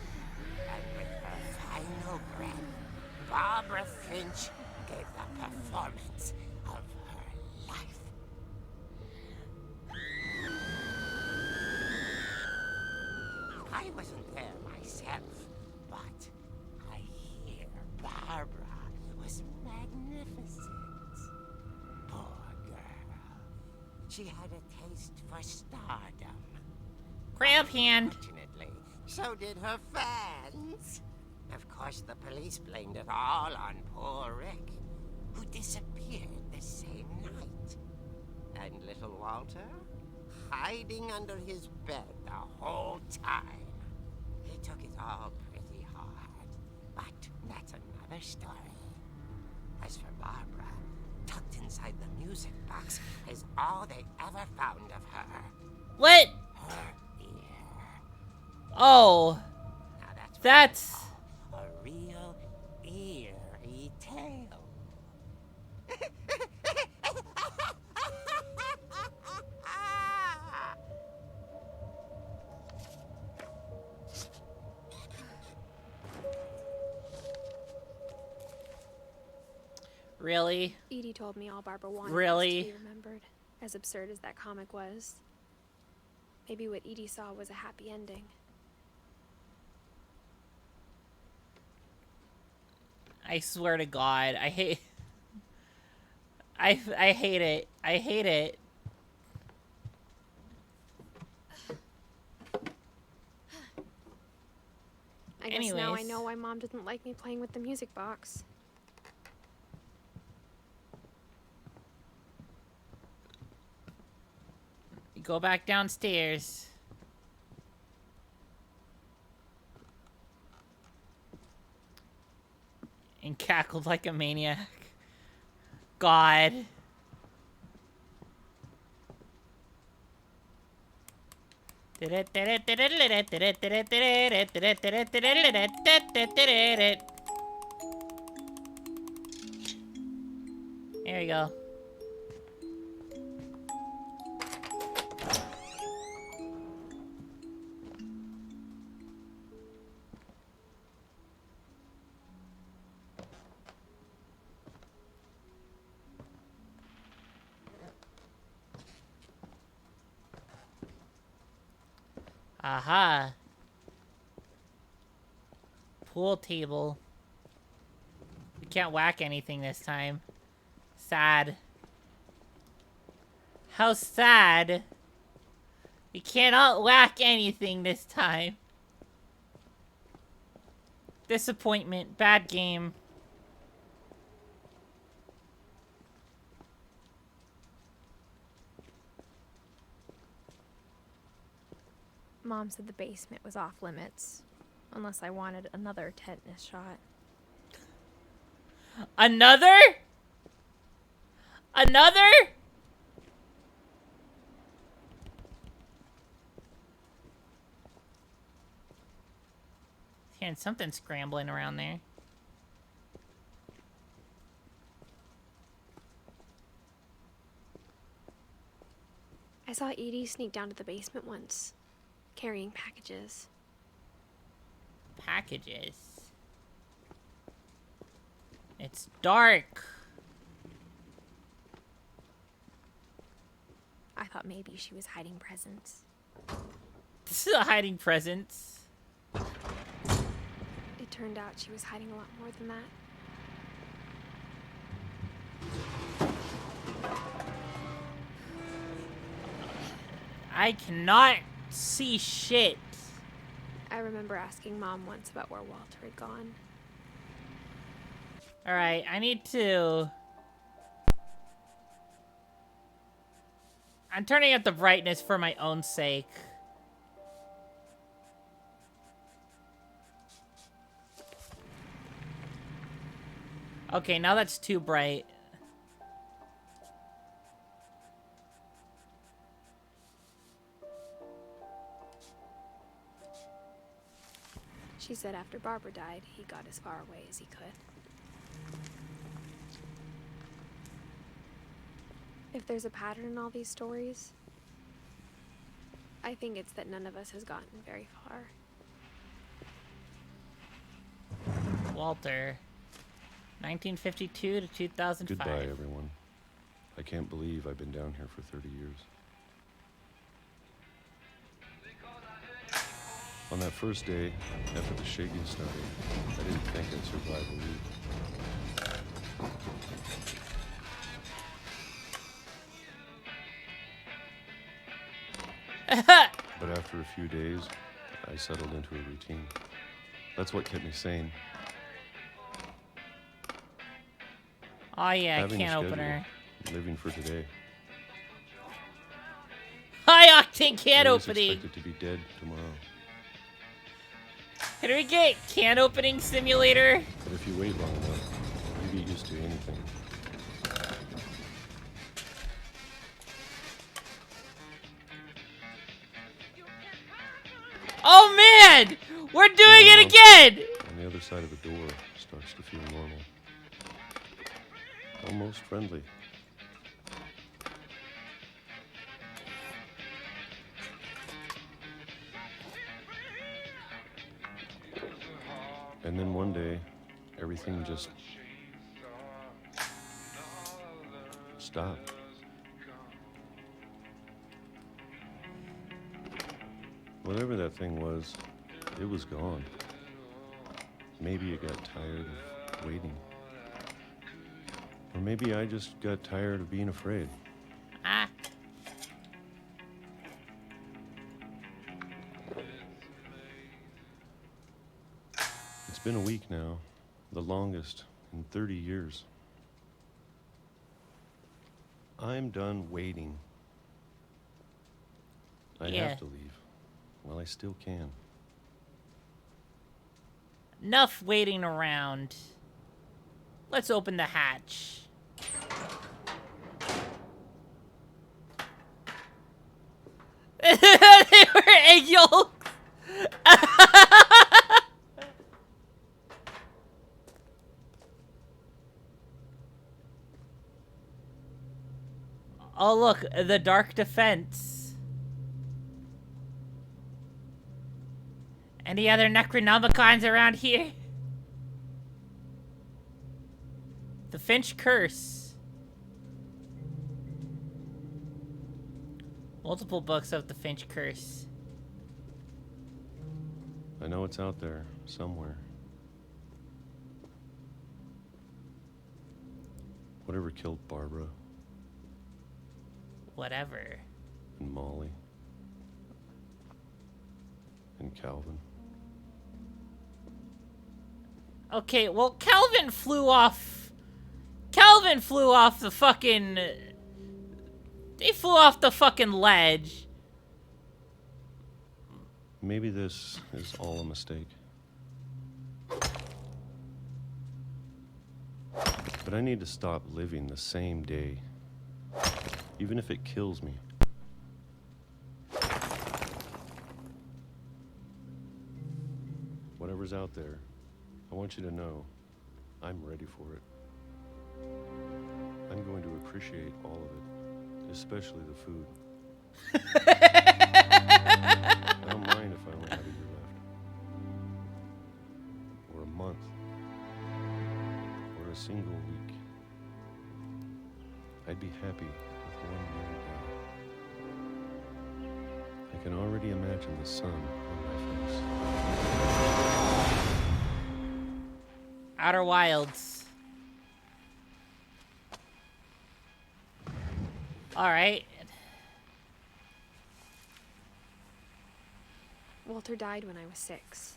And with her final breath, Barbara Finch gave the performance of her life. I wasn't there myself, but I hear Barbara was magnificent. Poor girl. She had a taste for stardom. Grab hand. Fortunately, so did her fans. Of course, the police blamed it all on poor Rick, who disappeared the same night. And little Walter, hiding under his bed the whole time. He took it all pretty hard, but that's another story. As for Barbara, tucked inside the music box is all they ever found of her. What? Her ear. Oh. Now that's That's... a real eerie tale. Really? Edie told me all Barbara wanted Really? was to be remembered, as absurd as that comic was. Maybe what Edie saw was a happy ending. I swear to God, I hate... I hate it. I hate it. I guess now I Anyways. know why Mom didn't like me playing with the music box. Go back downstairs. And cackled like a maniac. God. There we go. Aha. Pool table. We can't whack anything this time. Sad. How sad. We cannot whack anything this time. Disappointment. Bad game. Mom said the basement was off limits, unless I wanted another tetanus shot. Another? Another? Hearing something scrambling around there. I saw Edie sneak down to the basement once, carrying packages. Packages. It's dark. I thought maybe she was hiding presents. This is a hiding presents. It turned out she was hiding a lot more than that. I cannot see shit. I remember asking Mom once about where Walter had gone. Alright, I need to... I'm turning up the brightness for my own sake. Okay, now that's too bright. She said after Barbara died, he got as far away as he could. If there's a pattern in all these stories, I think it's that none of us has gotten very far. Walter. 1952 to 2005. Goodbye, everyone. I can't believe I've been down here for 30 years. On that first day, after the shaking started, I didn't think I'd survive a week. But after a few days, I settled into a routine. That's what kept me sane. Oh yeah, Having can a schedule, opener. living for today. High octane can I was opening. expected to be dead tomorrow. Can we get can opening simulator? But if you wait long enough, you get used to anything. Oh man! We're doing it again! On the other side of the door starts to feel normal. Almost friendly. And then one day, everything just stopped. Whatever that thing was, it was gone. Maybe it got tired of waiting. Or maybe I just got tired of being afraid. Ah. It's been a week now, the longest in 30 years. I'm done waiting. I have to leave. Well, I still can. Enough waiting around. Let's open the hatch. They were egg yolks. Oh look, the dark defense. Any other Necronomicons around here? The Finch Curse. Multiple books of the Finch Curse. I know it's out there, somewhere. Whatever killed Barbara. Whatever. And Molly. And Calvin. Okay, well, Calvin flew off. Calvin flew off the fucking. They flew off the fucking ledge. Maybe this is all a mistake. But I need to stop living the same day. Even if it kills me. Whatever's out there, I want you to know I'm ready for it. I'm going to appreciate all of it, especially the food. I don't mind if I only have a year left. Or a month. Or a single week. I'd be happy with 1 year day. I can already imagine the sun on my face. Outer Wilds. Alright. Walter died when I was 6.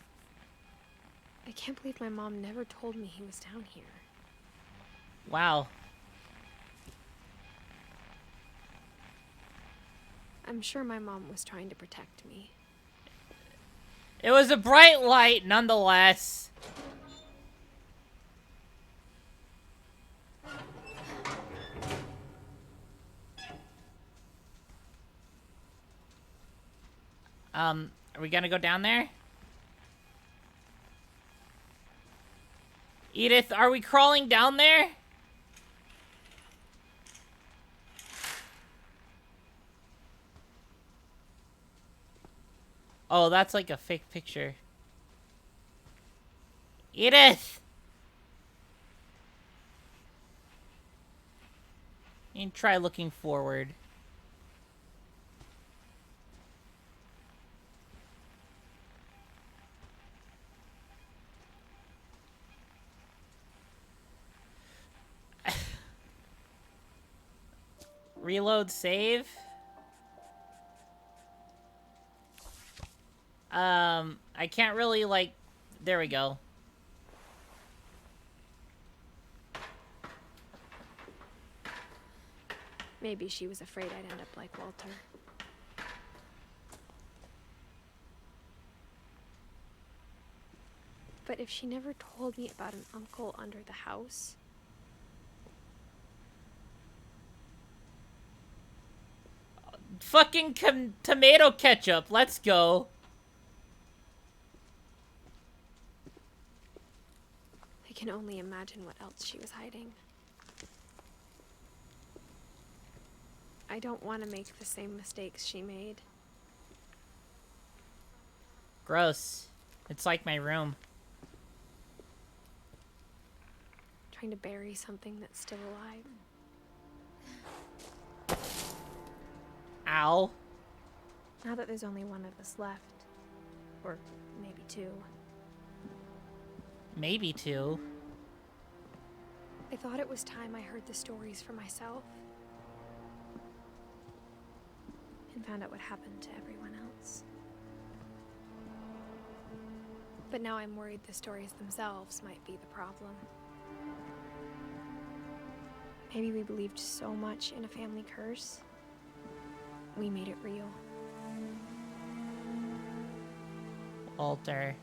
I can't believe my mom never told me he was down here. Wow. I'm sure my mom was trying to protect me. It was a bright light, nonetheless. Are we gonna go down there? Edith, are we crawling down there? Oh, that's like a fake picture. Edith! You can try looking forward. Reload save? I can't really, like... There we go. Maybe she was afraid I'd end up like Walter. But if she never told me about an uncle under the house... Fucking tomato ketchup. Let's go. I can only imagine what else she was hiding. I don't want to make the same mistakes she made. Gross. It's like my room. Trying to bury something that's still alive. Ow. Now that there's only one of us left. Or maybe two. Maybe two. I thought it was time I heard the stories for myself. And found out what happened to everyone else. But now I'm worried the stories themselves might be the problem. Maybe we believed so much in a family curse, we made it real. Walter.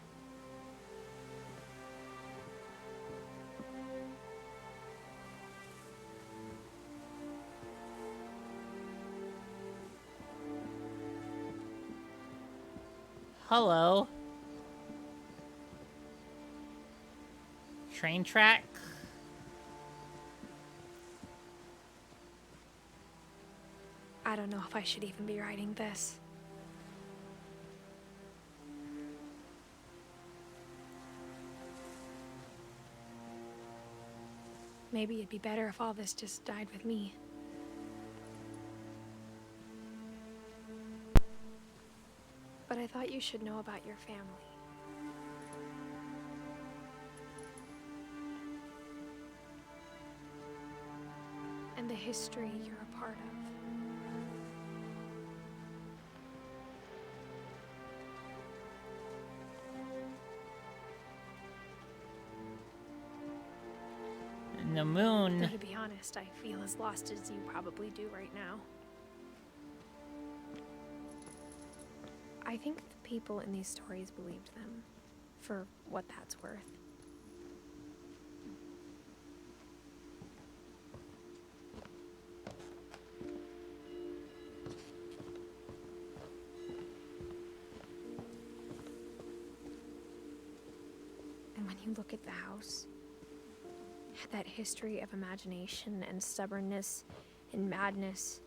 Hello. Train track. I don't know if I should even be writing this. Maybe it'd be better if all this just died with me. But I thought you should know about your family. And the history you're a part of. The moon. Though to be honest, I feel as lost as you probably do right now. I think the people in these stories believed them, for what that's worth. And when you look at the house, that history of imagination and stubbornness and madness,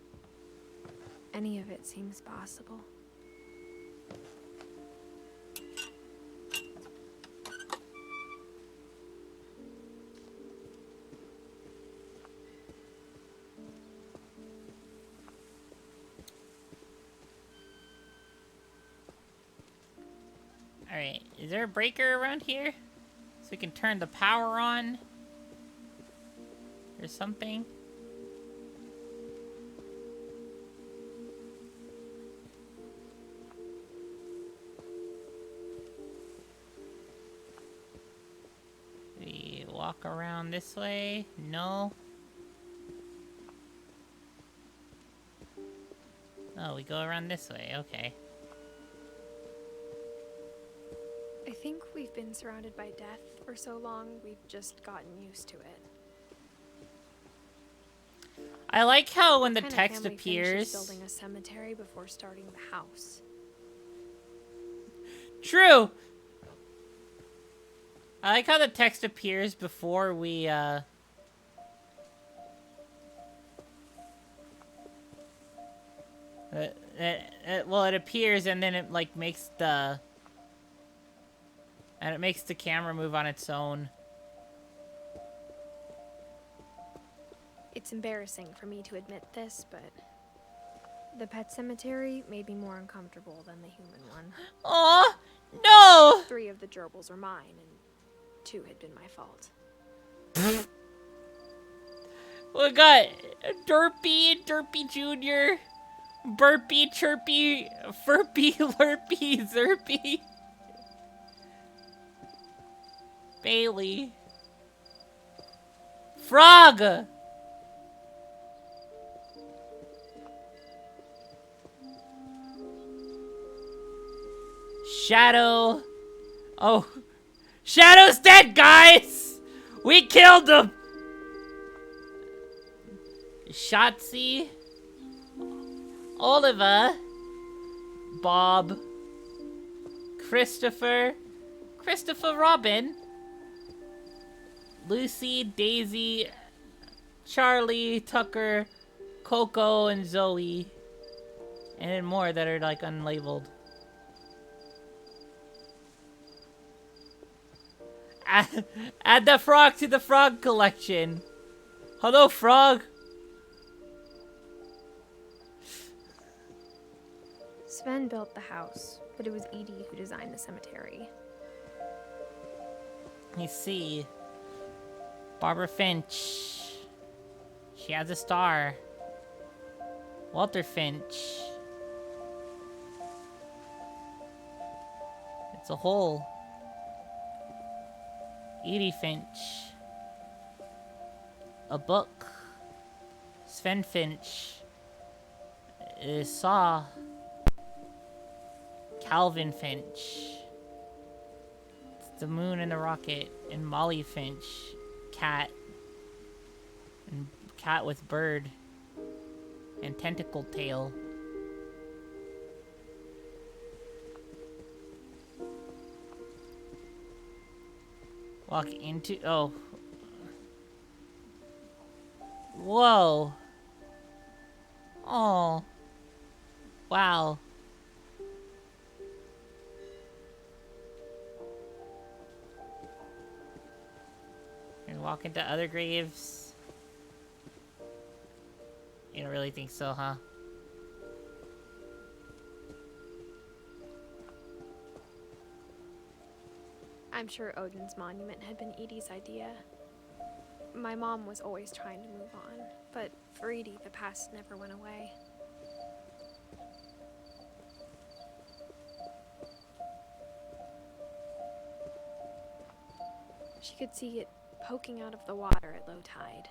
any of it seems possible. Alright, is there a breaker around here? So we can turn the power on? Or something? We walk around this way? No. Oh, we go around this way, okay. I think we've been surrounded by death for so long, we've just gotten used to it. I like how when the What kind of text family appears... finishes building a cemetery before starting the house. True! I like how the text appears before we, well, it appears and then it, like, makes the... And it makes the camera move on its own. It's embarrassing for me to admit this, but the pet cemetery made me more uncomfortable than the human one. Aw, no! 3 of the gerbils were mine, and 2 had been my fault. We got Derpy, Derpy Jr., Burpy, Chirpy, Furpy, Lurpy, Zerpy, Bailey, Frog! Shadow. Oh, Shadow's dead, guys! We killed him! Shotzi, Oliver, Bob, Christopher Robin, Lucy, Daisy, Charlie, Tucker, Coco, and Zoe, and then more that are like unlabeled. Add the frog to the frog collection. Hello, frog. Sven built the house, but it was Edie who designed the cemetery. Let me see. Barbara Finch. She has a star. Walter Finch. It's a hole. Edie Finch. A book. Sven Finch. Saw. Calvin Finch. It's the moon and the rocket. And Molly Finch. Cat. And cat with bird. And tentacle tail. Walk into... Oh. Whoa. Oh. Wow. And walk into other graves. You don't really think so, huh? I'm sure Odin's monument had been Edie's idea. My mom was always trying to move on, but for Edie, the past never went away. She could see it poking out of the water at low tide.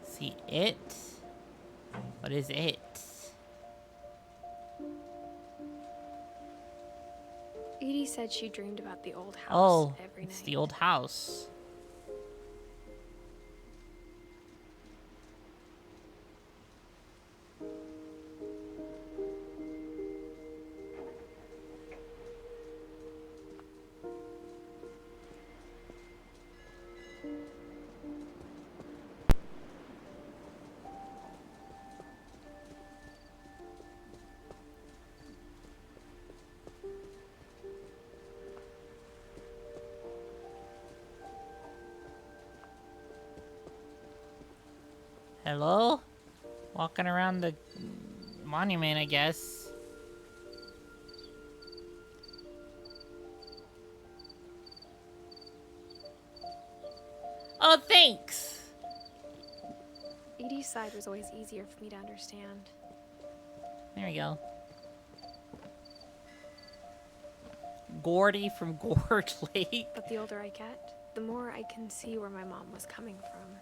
See it? What is it? Edie said she dreamed about the old house every night. It's the old house. Hello? Walking around the monument, I guess. Oh, thanks! Edie's side was always easier for me to understand. There we go. Gordy from Gorge Lake. But the older I get, the more I can see where my mom was coming from.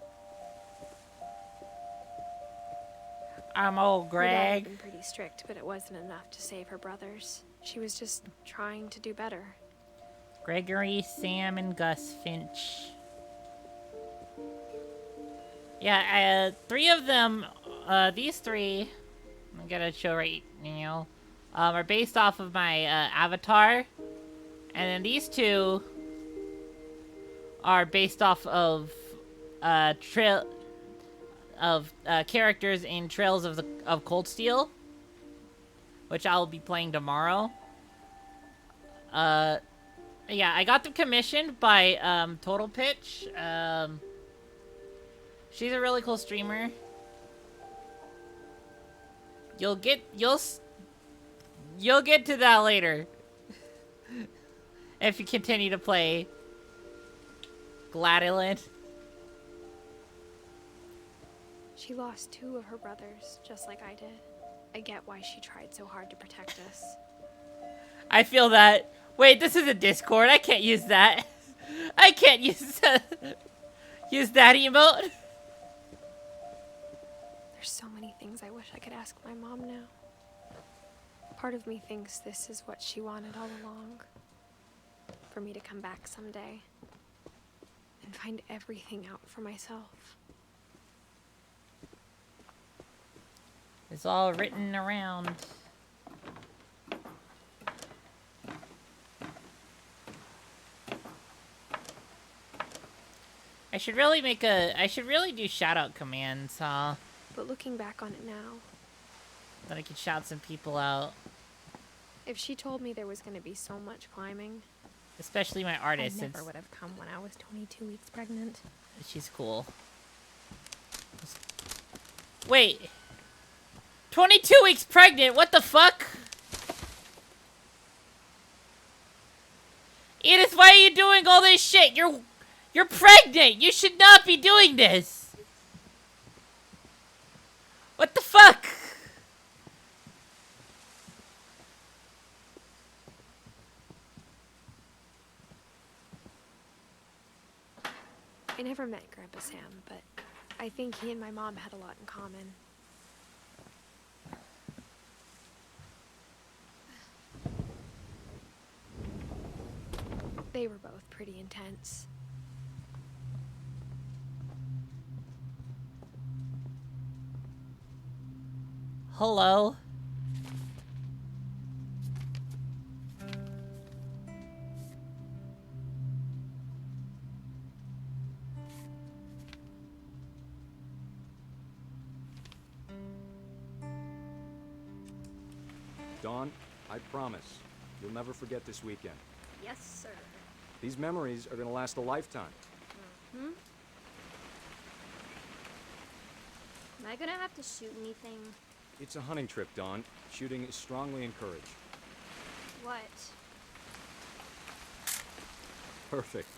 I'm old Her dad had Greg. been pretty strict, but it wasn't enough to save her brothers. She was just trying to do better. Gregory, Sam, and Gus Finch. Yeah, three of them, these three, I'm gonna show right now, are based off of my avatar. And then these two are based off of characters in Trails of Cold Steel, which I'll be playing tomorrow. Yeah, I got them commissioned by Total Pitch. She's a really cool streamer. You'll get to that later. If you continue to play Gladylin. She lost 2 of her brothers, just like I did. I get why she tried so hard to protect us. I feel that. Wait, this is a Discord. I can't use that. I can't use that emote. There's so many things I wish I could ask my mom now. Part of me thinks this is what she wanted all along. For me to come back someday and find everything out for myself. It's all written around. I should really do shout out commands, huh? But looking back on it now, Then I could shout some people out. if she told me there was going to be so much climbing, Especially my I artist, never since would have come when I was 22 weeks pregnant. she's cool. Wait. 22 weeks pregnant? What the fuck? Edith, why are you doing all this shit? You're pregnant! You should not be doing this! What the fuck? I never met Grandpa Sam, but I think he and my mom had a lot in common. They were both pretty intense. Hello? Dawn, I promise, you'll never forget this weekend. Yes, sir. These memories are gonna last a lifetime. Hmm? Am I gonna have to shoot anything? It's a hunting trip, Dawn. Shooting is strongly encouraged. What? Perfect.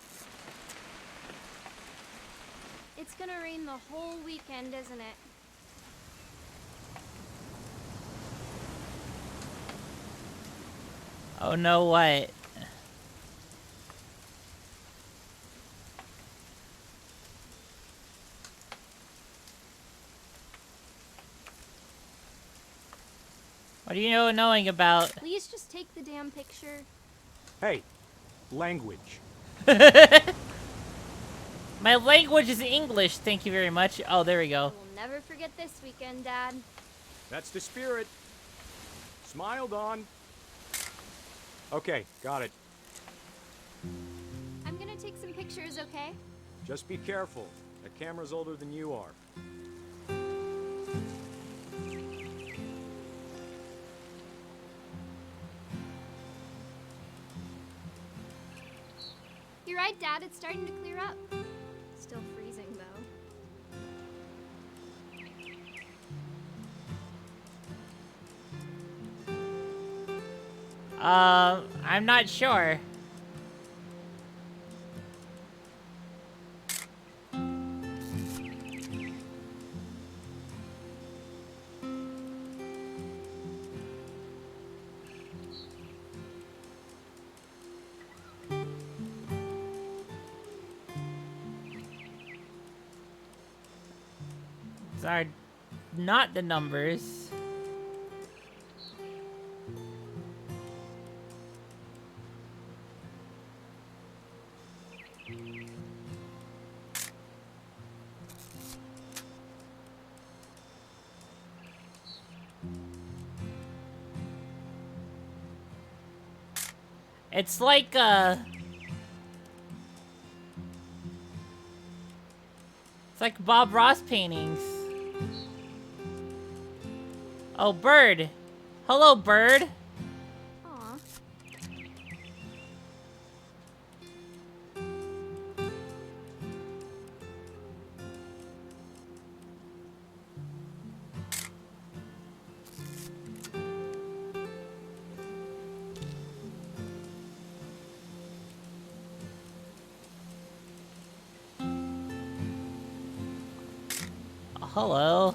It's gonna rain the whole weekend, isn't it? Oh no, what? What are you knowing about? Please just take the damn picture. Hey, language. My language is English, thank you very much. Oh, there we go. We'll never forget this weekend, Dad. That's the spirit. Smile, Dawn. Okay, got it. I'm gonna take some pictures, okay? Just be careful. That camera's older than you are. You're right, Dad. It's starting to clear up. Still freezing, though. I'm not sure. These are not the numbers. It's like, it's like Bob Ross paintings. Oh, bird. Hello, bird. Aw. Hello.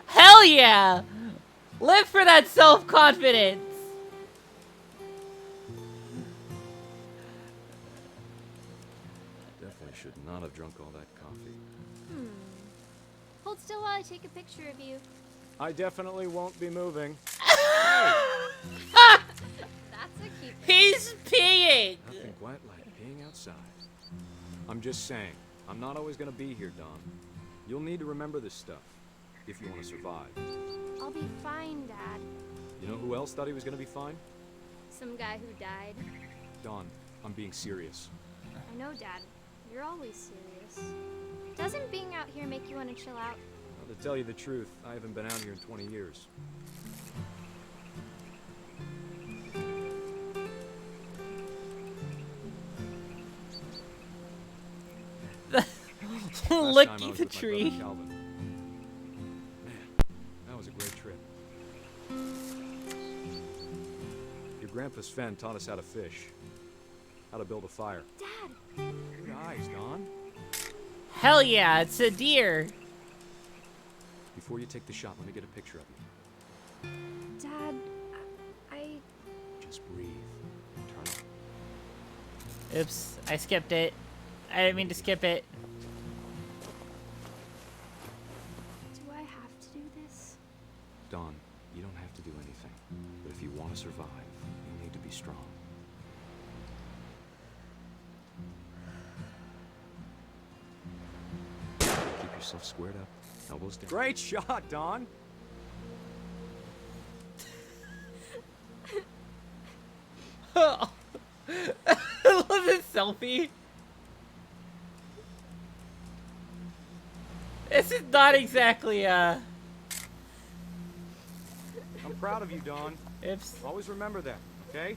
Hell yeah! Live for that self-confidence! not have drunk all that coffee. Hold still while I take a picture of you. I definitely won't be moving. That's a cute. He's peeing! Nothing quite like being outside. I'm just saying, I'm not always gonna be here, Don. You'll need to remember this stuff, if you want to survive. I'll be fine, Dad. You know who else thought he was gonna be fine? Some guy who died. Don, I'm being serious. I know, Dad. You're always serious. Doesn't being out here make you want to chill out? Well, to tell you the truth, I haven't been out here in 20 years. Lucky the tree. Man, that was a great trip. Your grandpa Sven taught us how to fish, how to build a fire. Dad! Good eyes, Don. Hell yeah, it's a deer. Before you take the shot, let me get a picture of you. Dad, I... Just breathe. Turn it. Oops, I skipped it. I didn't mean to skip it. Do I have to do this? Don, you don't have to do anything. But if you want to survive, you need to be strong. Keep yourself squared up. Elbows down. Great shot, Don! I love this selfie. This is not exactly, I'm proud of you, Don. Oops. Always remember that, okay?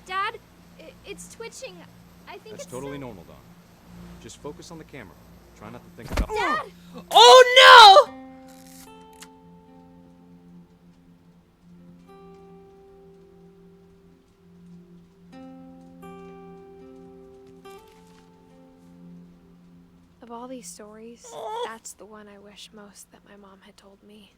Dad, it's twitching. I think That's it's totally so... normal, Don. Just focus on the camera. Try not to think about... Dad! Oh no! Of all these stories, that's the one I wish most that my mom had told me.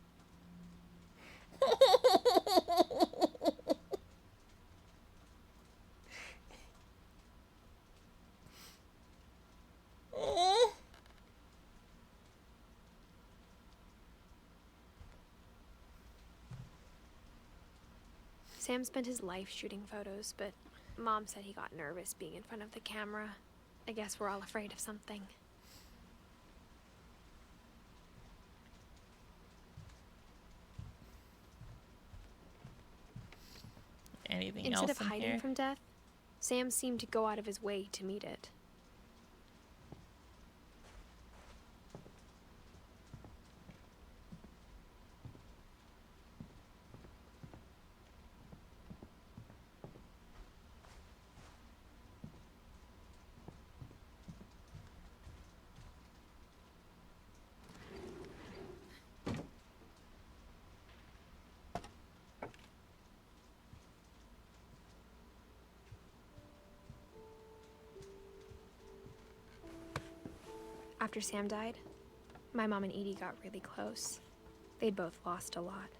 Sam spent his life shooting photos, but Mom said he got nervous being in front of the camera. I guess we're all afraid of something. Anything Instead else of in hiding here? from death, Sam seemed to go out of his way to meet it. After Sam died, my mom and Edie got really close. They'd both lost a lot.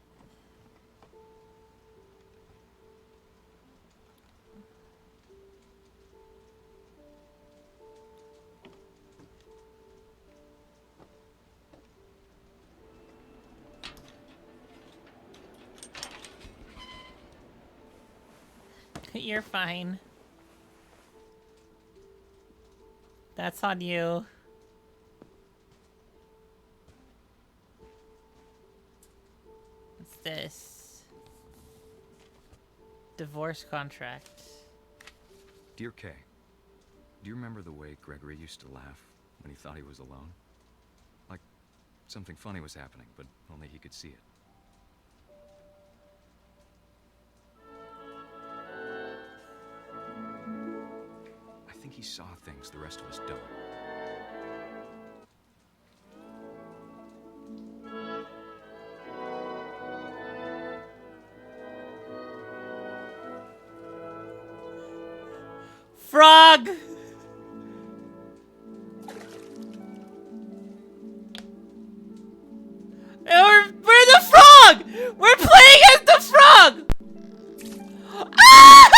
You're fine. That's on you. What's this? Divorce contract. Dear Kay, do you remember the way Gregory used to laugh when he thought he was alone? Like something funny was happening, but only he could see it. I think he saw things the rest of us don't. Frog! We're the frog! We're playing as the frog! Ah!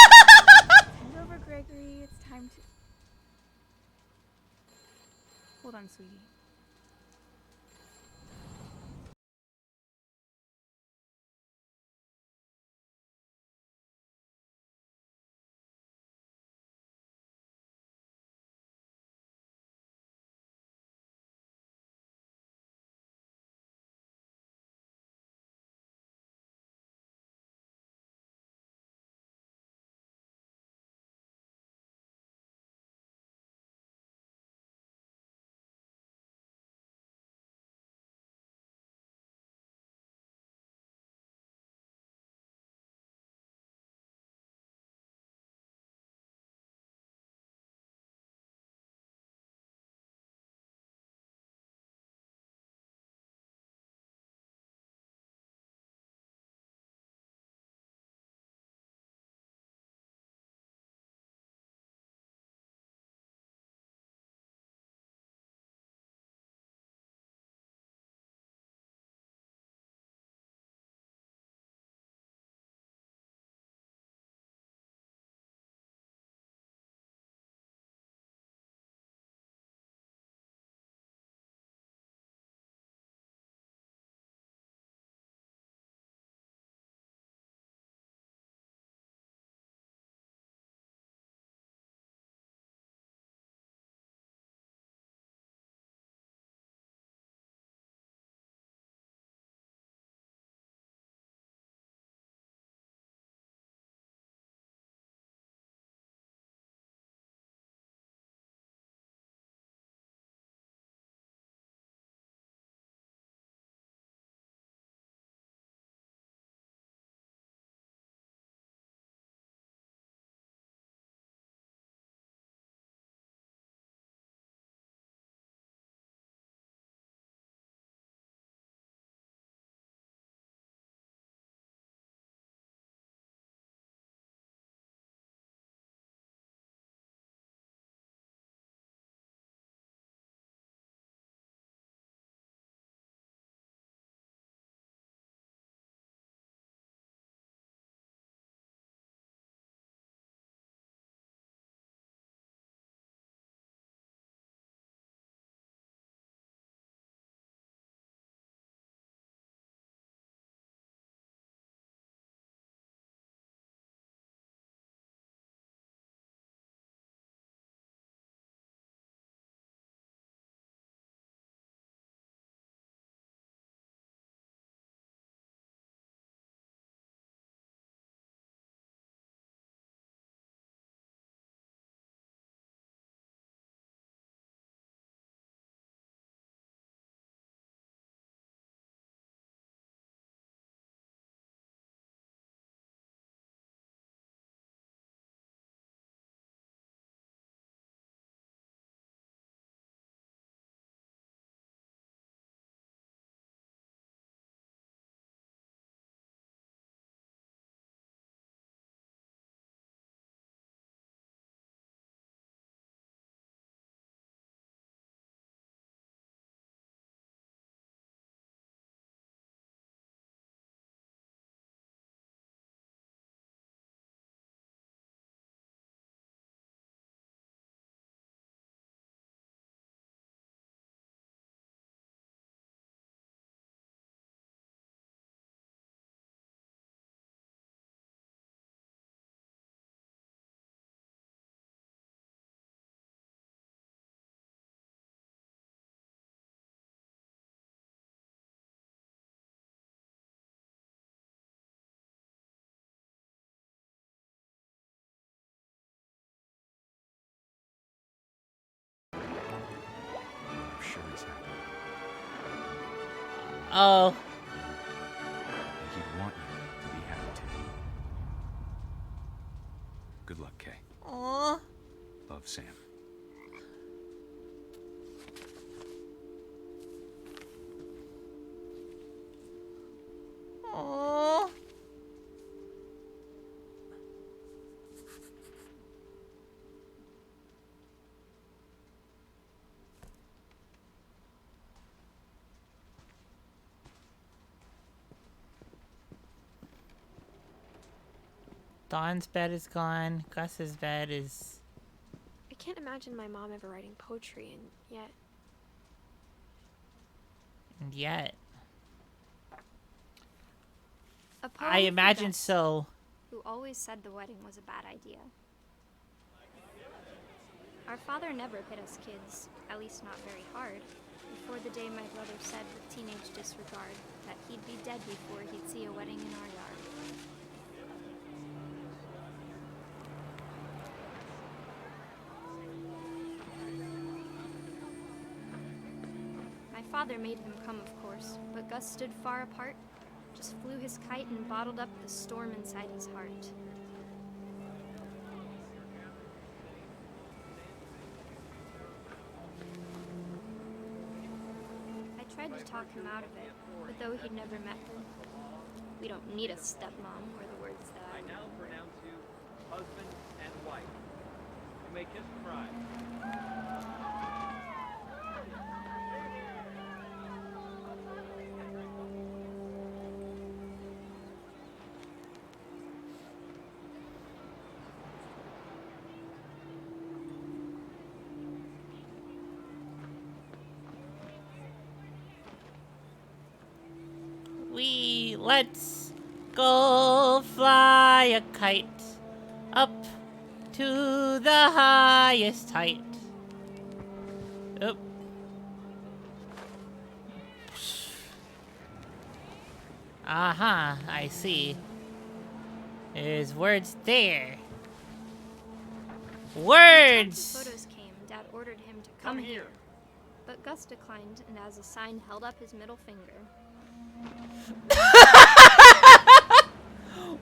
Oh. And he'd want you to be happy too. Good luck, Kay. Aww. Love, Sam. Aww. Dawn's bed is gone. Gus's bed is... I can't imagine my mom ever writing poetry, and yet... And yet... A poem I for imagine Gus, so. who always said the wedding was a bad idea. Our father never hit us kids, at least not very hard, before the day my brother said with teenage disregard that he'd be dead before he'd see a wedding in our yard. My father made him come, of course, but Gus stood far apart, just flew his kite and bottled up the storm inside his heart. I tried to talk him out of it, but though he'd never met her, we don't need a stepmom, were the words that I now pronounce you husband and wife. You may kiss the bride. Let's go fly a kite up to the highest height. Oop. Aha, I see. There's words there. Words! Photos came, Dad ordered him to come here. But Gus declined, and as a sign held up his middle finger.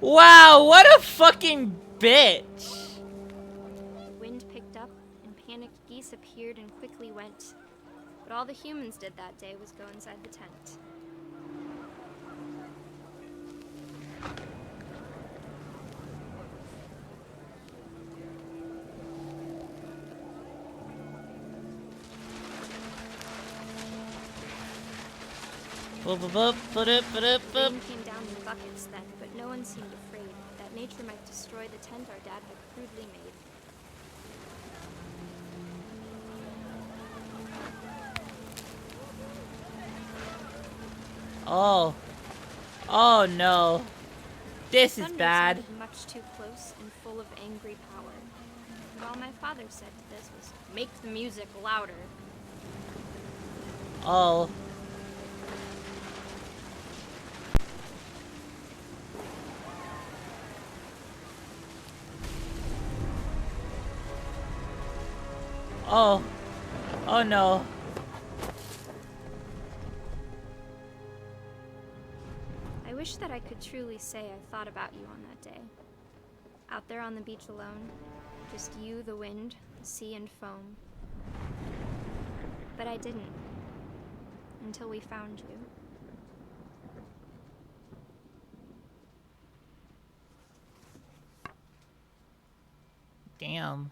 Wow, what a fucking bitch! The wind picked up, and panicked geese appeared and quickly went. But all the humans did that day was go inside the tent. Boop, boop, boop, boop, boop, boop. Rain came down in buckets then, but no one seemed afraid that nature might destroy the tent our dad had crudely made. Oh. Oh no. This is Thunder bad. sounded much too close and full of angry power. But all my father said to this was, "Make the music louder." Oh. Oh. Oh no. I wish that I could truly say I thought about you on that day. Out there on the beach alone, just you, the wind, the sea, and foam. But I didn't. Until we found you. Damn.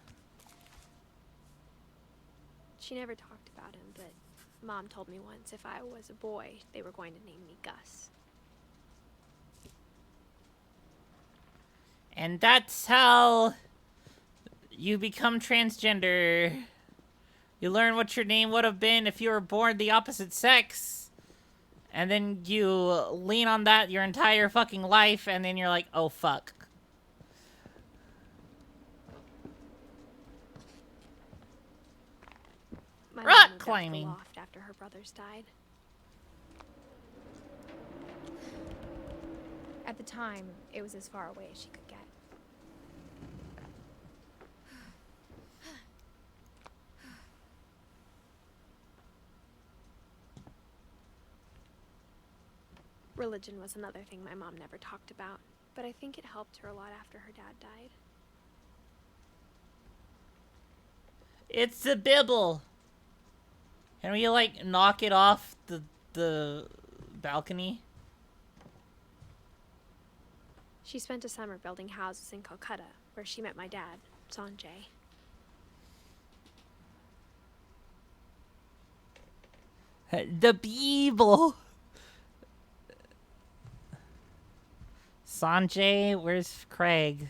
She never talked about him, but Mom told me once if I was a boy, they were going to name me Gus. And that's how you become transgender. You learn what your name would have been if you were born the opposite sex. And then you lean on that your entire fucking life, and then you're like, oh fuck. My Rock mom moved out to the climbing. loft after her brothers died. At the time, it was as far away as she could get. Religion was another thing my mom never talked about, but I think it helped her a lot after her dad died. It's the Bible. Can we, like, knock it off the balcony? She spent a summer building houses in Calcutta, where she met my dad, Sanjay. The Bible. Sanjay, where's Craig?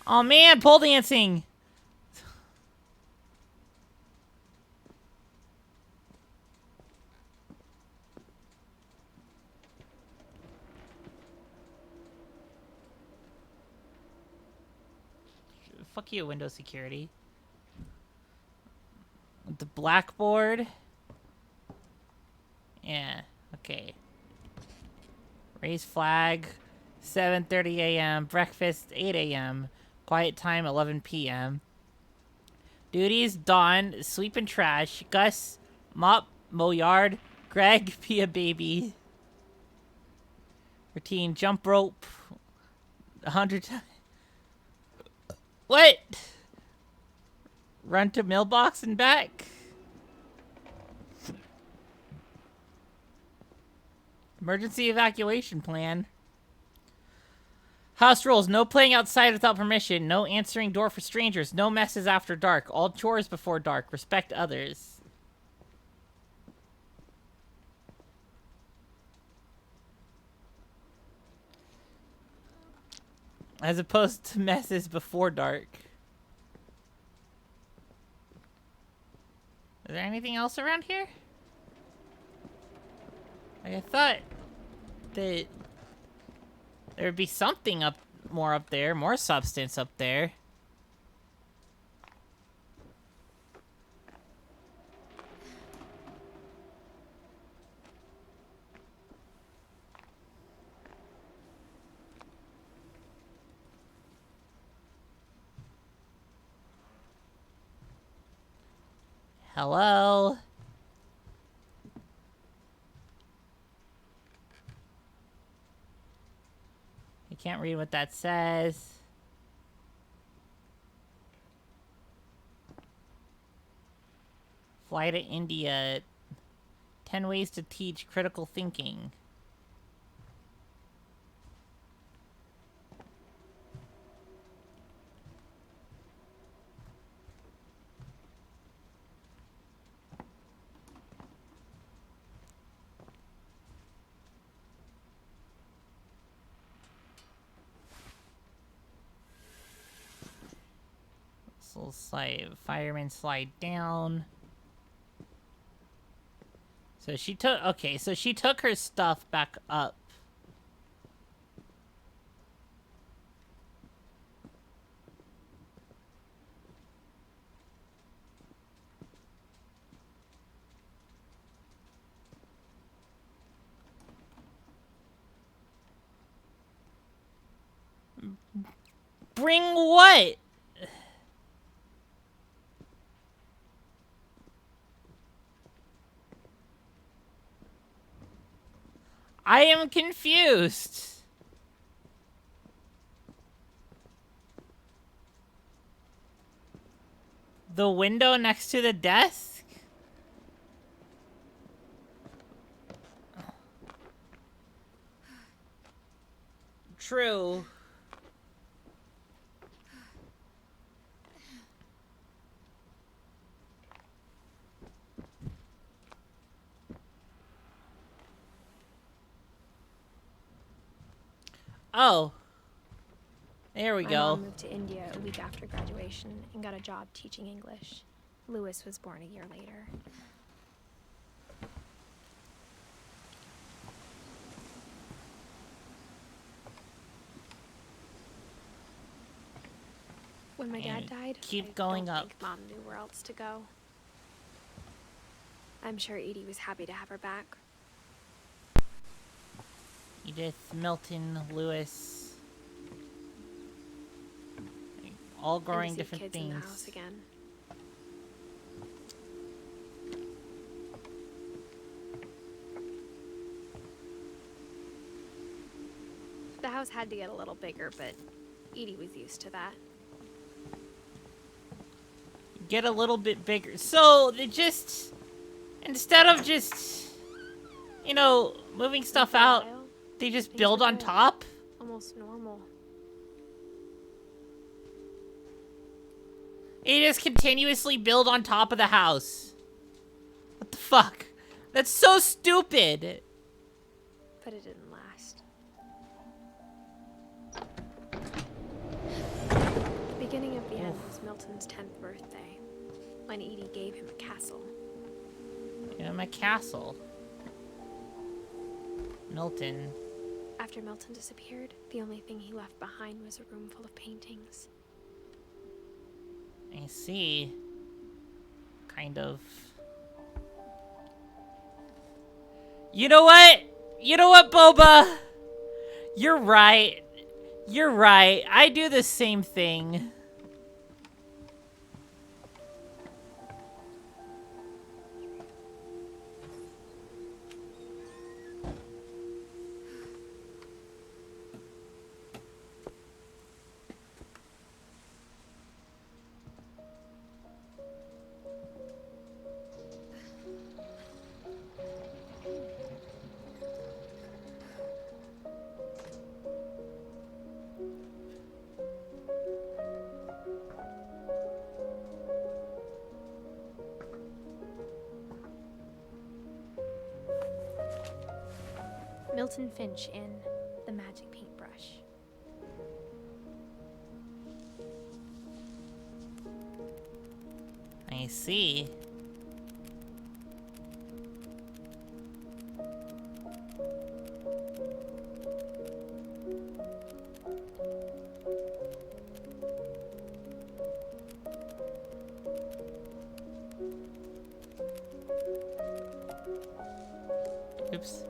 Oh man, pole dancing. Fuck you, Windows security. The blackboard. Yeah, okay. Raise flag. 7:30 a.m. Breakfast 8 a.m. Quiet time 11 p.m. Duties: Dawn, sweep and trash. Gus, mop, mow yard. Greg, be a baby. Routine: jump rope 100 times. What? Run to mailbox and back. Emergency evacuation plan. House rules: no playing outside without permission, no answering door for strangers, no messes after dark, all chores before dark, respect others. As opposed to messes before dark. Is there anything else around here? Like, I thought that there would be something more up there, more substance up there. Hello? I can't read what that says. Fly to India. 10 ways to teach critical thinking. So slide, fireman slide down. So she took, okay, so she took her stuff back up. Bring what? I am confused. The window next to the desk? True. Oh. There we go. My mom moved to India a week after graduation and got a job teaching English. Lewis was born a year later. When my dad died, keep I going don't up. think Mom knew where else to go. I'm sure Edie was happy to have her back. Edith, Milton, Lewis. All growing And to see different kids things. in the house again. The house had to get a little bigger, but Edie was used to that. Get a little bit bigger. So, they just... Instead of just... You know, moving stuff out, they just build on top? Almost normal. They just continuously build on top of the house. What the fuck? That's so stupid. But it didn't last. The beginning of the end was Milton's 10th birthday, when Edie gave him a castle. Gave him a castle. Milton. After Milton disappeared, the only thing he left behind was a room full of paintings. I see. Kind of. You know what? You know what, Boba? You're right. You're right. I do the same thing. Milton Finch in The Magic Paintbrush. I see. Oops.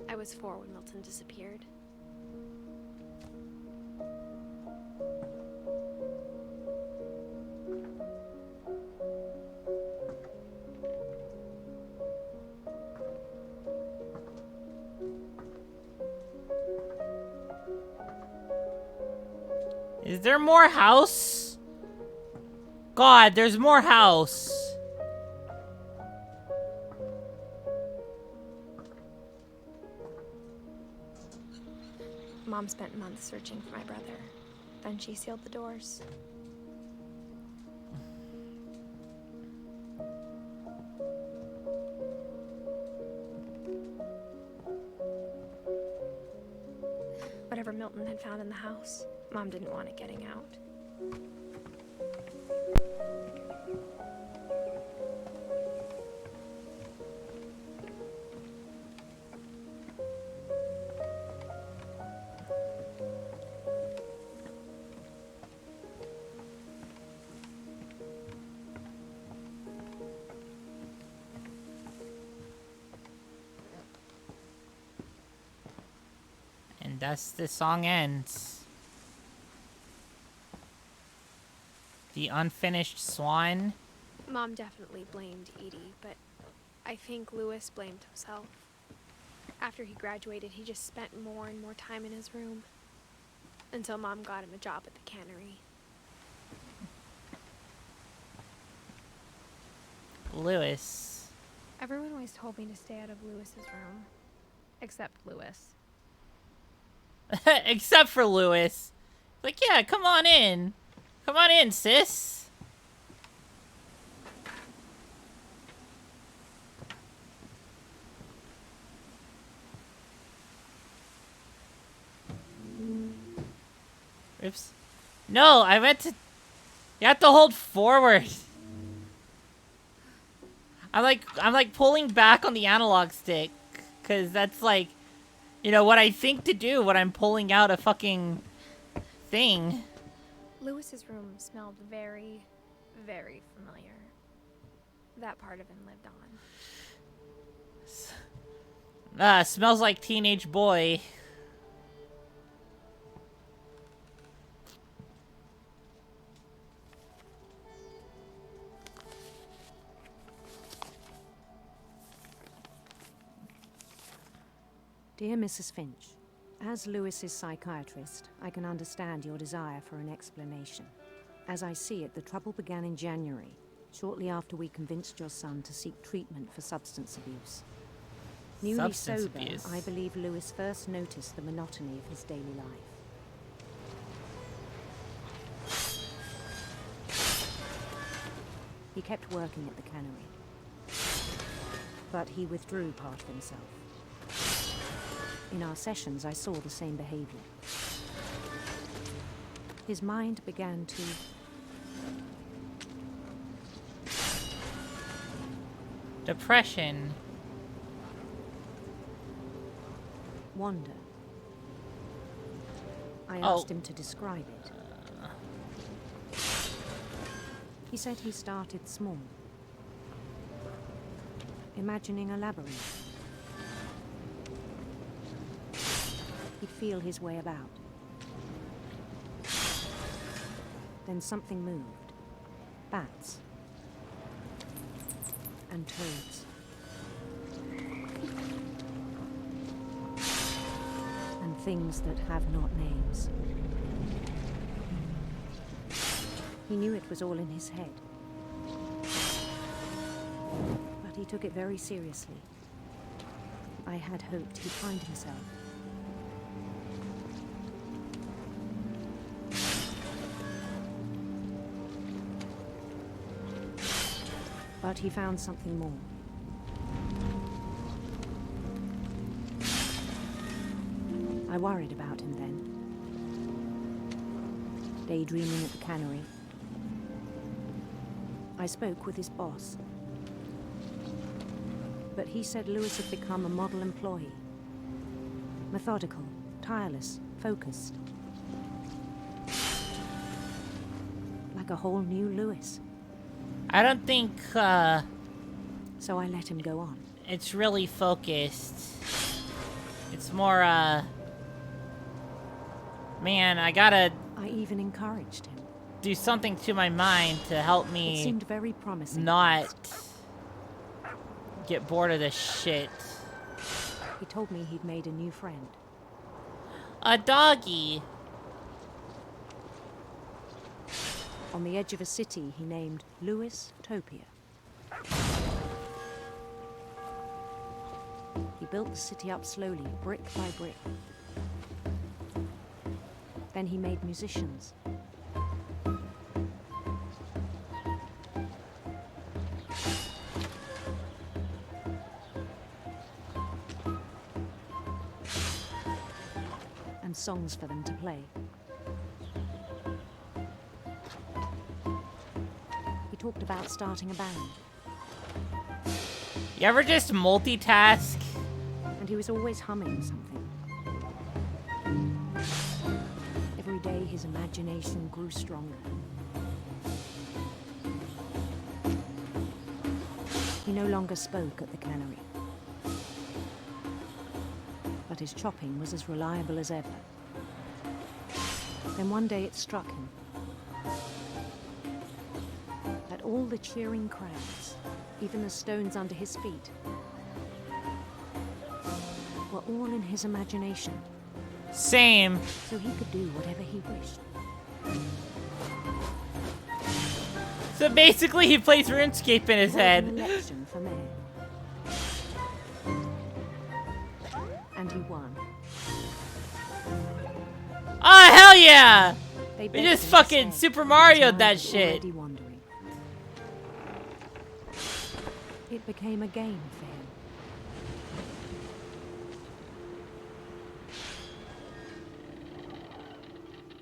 I was 4 when Milton disappeared. Is there more house? God, there's more house. Mom spent months searching for my brother. Then she sealed the doors. Whatever Milton had found in the house, Mom didn't want it getting out. And thus the song ends. The unfinished swan. Mom definitely blamed Edie, but I think Lewis blamed himself. After he graduated, he just spent more and more time in his room. Until Mom got him a job at the cannery. Lewis. Everyone always told me to stay out of Lewis's room. Except Lewis. Except for Lewis. Like, yeah, come on in. Come on in, sis. Oops. No, I meant to... You have to hold forward. I'm like pulling back on the analog stick. Because that's like... You know, what I think to do when I'm pulling out a fucking thing. Lewis's room smelled very, very familiar. That part of him lived on. Smells like teenage boy. Dear Mrs. Finch, as Lewis's psychiatrist, I can understand your desire for an explanation. As I see it, the trouble began in January, shortly after we convinced your son to seek treatment for substance abuse. Newly sober, I believe Lewis first noticed the monotony of his daily life. He kept working at the cannery, but he withdrew part of himself. In our sessions, I saw the same behavior. His mind began to depression. Wander. I asked him to describe it. He said he started small, imagining a labyrinth. He'd feel his way about. Then something moved. Bats. And toads. And things that have not names. He knew it was all in his head. But he took it very seriously. I had hoped he'd find himself. But he found something more. I worried about him then. Daydreaming at the cannery. I spoke with his boss. But he said Lewis had become a model employee. Methodical, tireless, focused. Like a whole new Lewis. I don't think, So I let him go on. It's really focused. It's more, man, I even encouraged him. Do something to my mind to help me. It seemed very promising. Not get bored of this shit. He told me he'd made a new friend. A doggy. On the edge of a city he named Lewis Topia. He built the city up slowly, brick by brick. Then he made musicians. And songs for them to play. He talked about starting a band. You ever just multitask? And he was always humming something. Every day his imagination grew stronger. He no longer spoke at the cannery. But his chopping was as reliable as ever. Then one day it struck him that all the cheering crowds, even the stones under his feet, were all in his imagination. Same. So he could do whatever he wished. So basically he plays RuneScape in his head. An election for mayor. And he won. Oh, hell yeah! They We just fucking Super Mario'd that shit. Wandering. It became a game for him.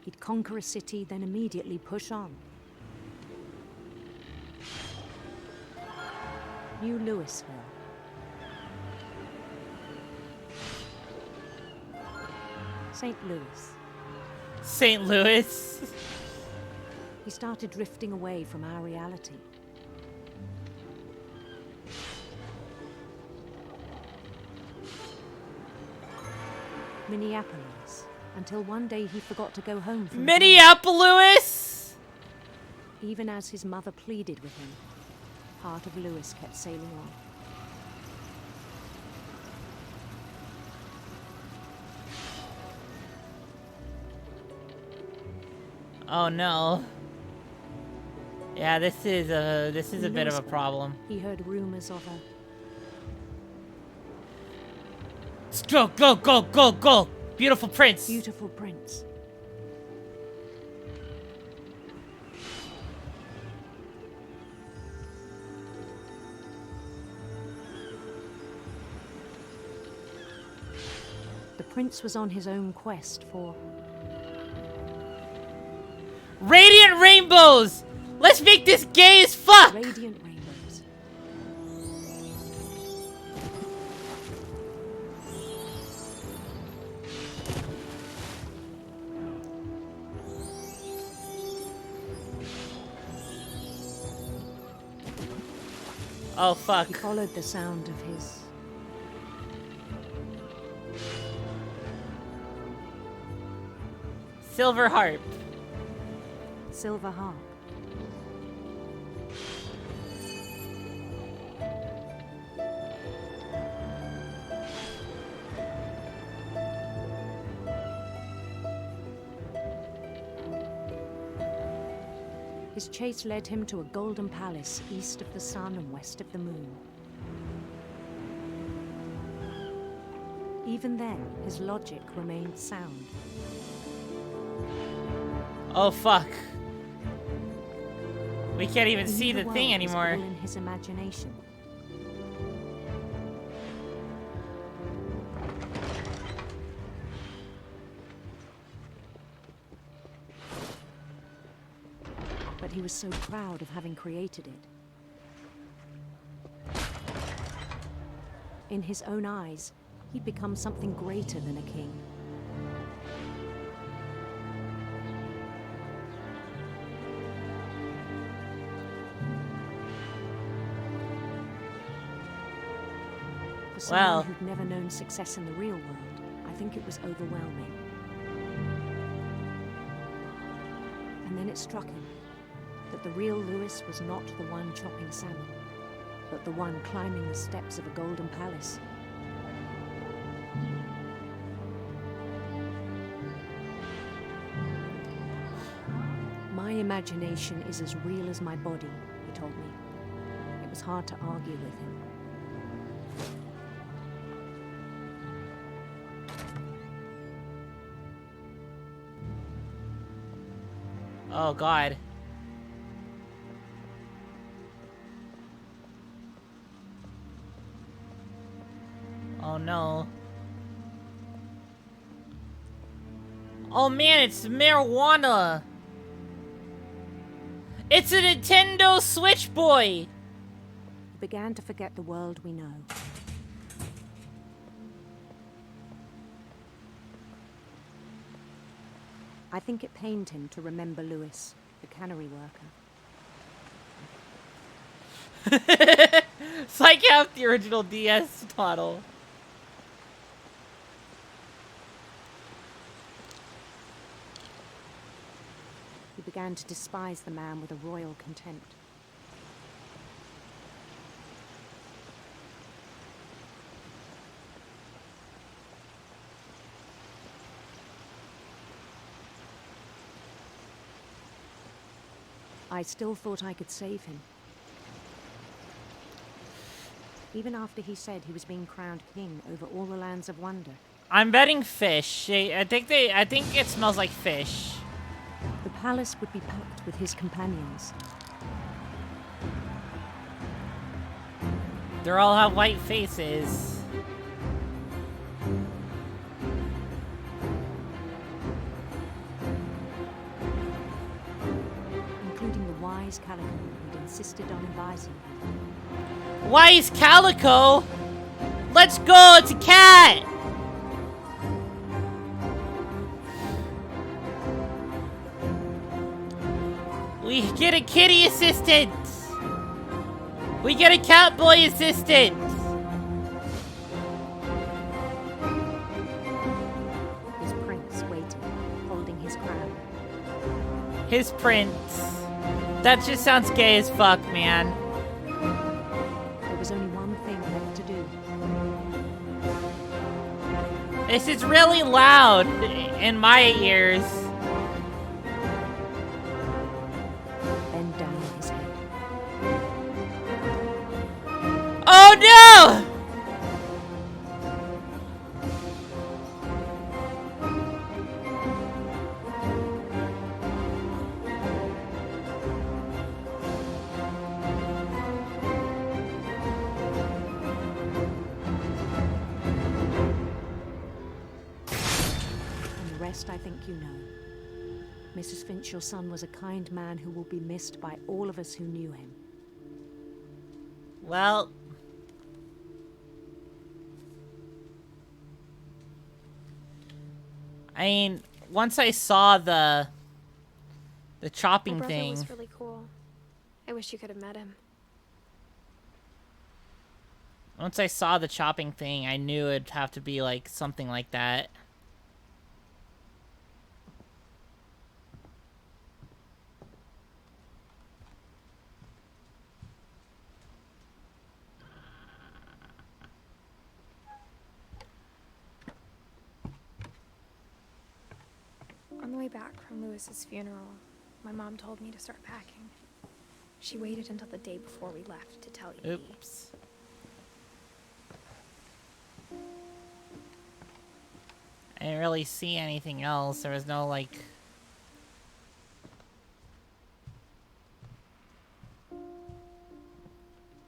He'd conquer a city, then immediately push on. New Louisville. St. Louis. St. Louis. He started drifting away from our reality. Minneapolis, until one day he forgot to go home from Minneapolis! Even as his mother pleaded with him, part of Lewis kept sailing on. Oh no. Yeah, this is a bit of a problem. He heard rumors of her. Let's go, go, go, go, go! Beautiful prince! Beautiful prince. The prince was on his own quest for... Radiant rainbows! Let's make this gay as fuck! Radiant rainbows. Oh fuck. He followed the sound of his... Silver harp. silver harp. His chase led him to a golden palace east of the sun and west of the moon. Even then, his logic remained sound. Oh fuck. We can't even see the thing world was anymore. all in his imagination. But he was so proud of having created it. In his own eyes, he'd become something greater than a king. For someone who'd never known success in the real world, I think it was overwhelming. And then it struck him that the real Lewis was not the one chopping salmon, but the one climbing the steps of a golden palace. My imagination is as real as my body, he told me. It was hard to argue with him. Oh god. Oh no. Oh man, it's marijuana. It's a Nintendo Switch boy. He began to forget the world we know. I think it pained him to remember Lewis, the cannery worker. It's like half the original DS model. He began to despise the man with a royal contempt. I still thought I could save him. Even after he said he was being crowned king over all the lands of wonder. I'm betting fish. I think it smells like fish. The palace would be packed with his companions. They all have white faces. Including the wise Calico who'd insisted on advising him. Wise Calico? Let's go, it's a cat! We get a kitty assistant! We get a cat boy assistant! His prince waited, holding his crown. His prince. That just sounds gay as fuck, man. There was only one thing left to do. This is really loud in my ears. rest I think you know. Mrs. Finch, your son was a kind man who will be missed by all of us who knew him. Well... I mean, once I saw the chopping My brother thing... was really cool. I wish you could have met him. Once I saw the chopping thing, I knew it'd have to be, like, something like that. On the way back from Lewis's funeral, my mom told me to start packing. She waited until the day before we left to tell Edie. Oops. I didn't really see anything else. There was no, like...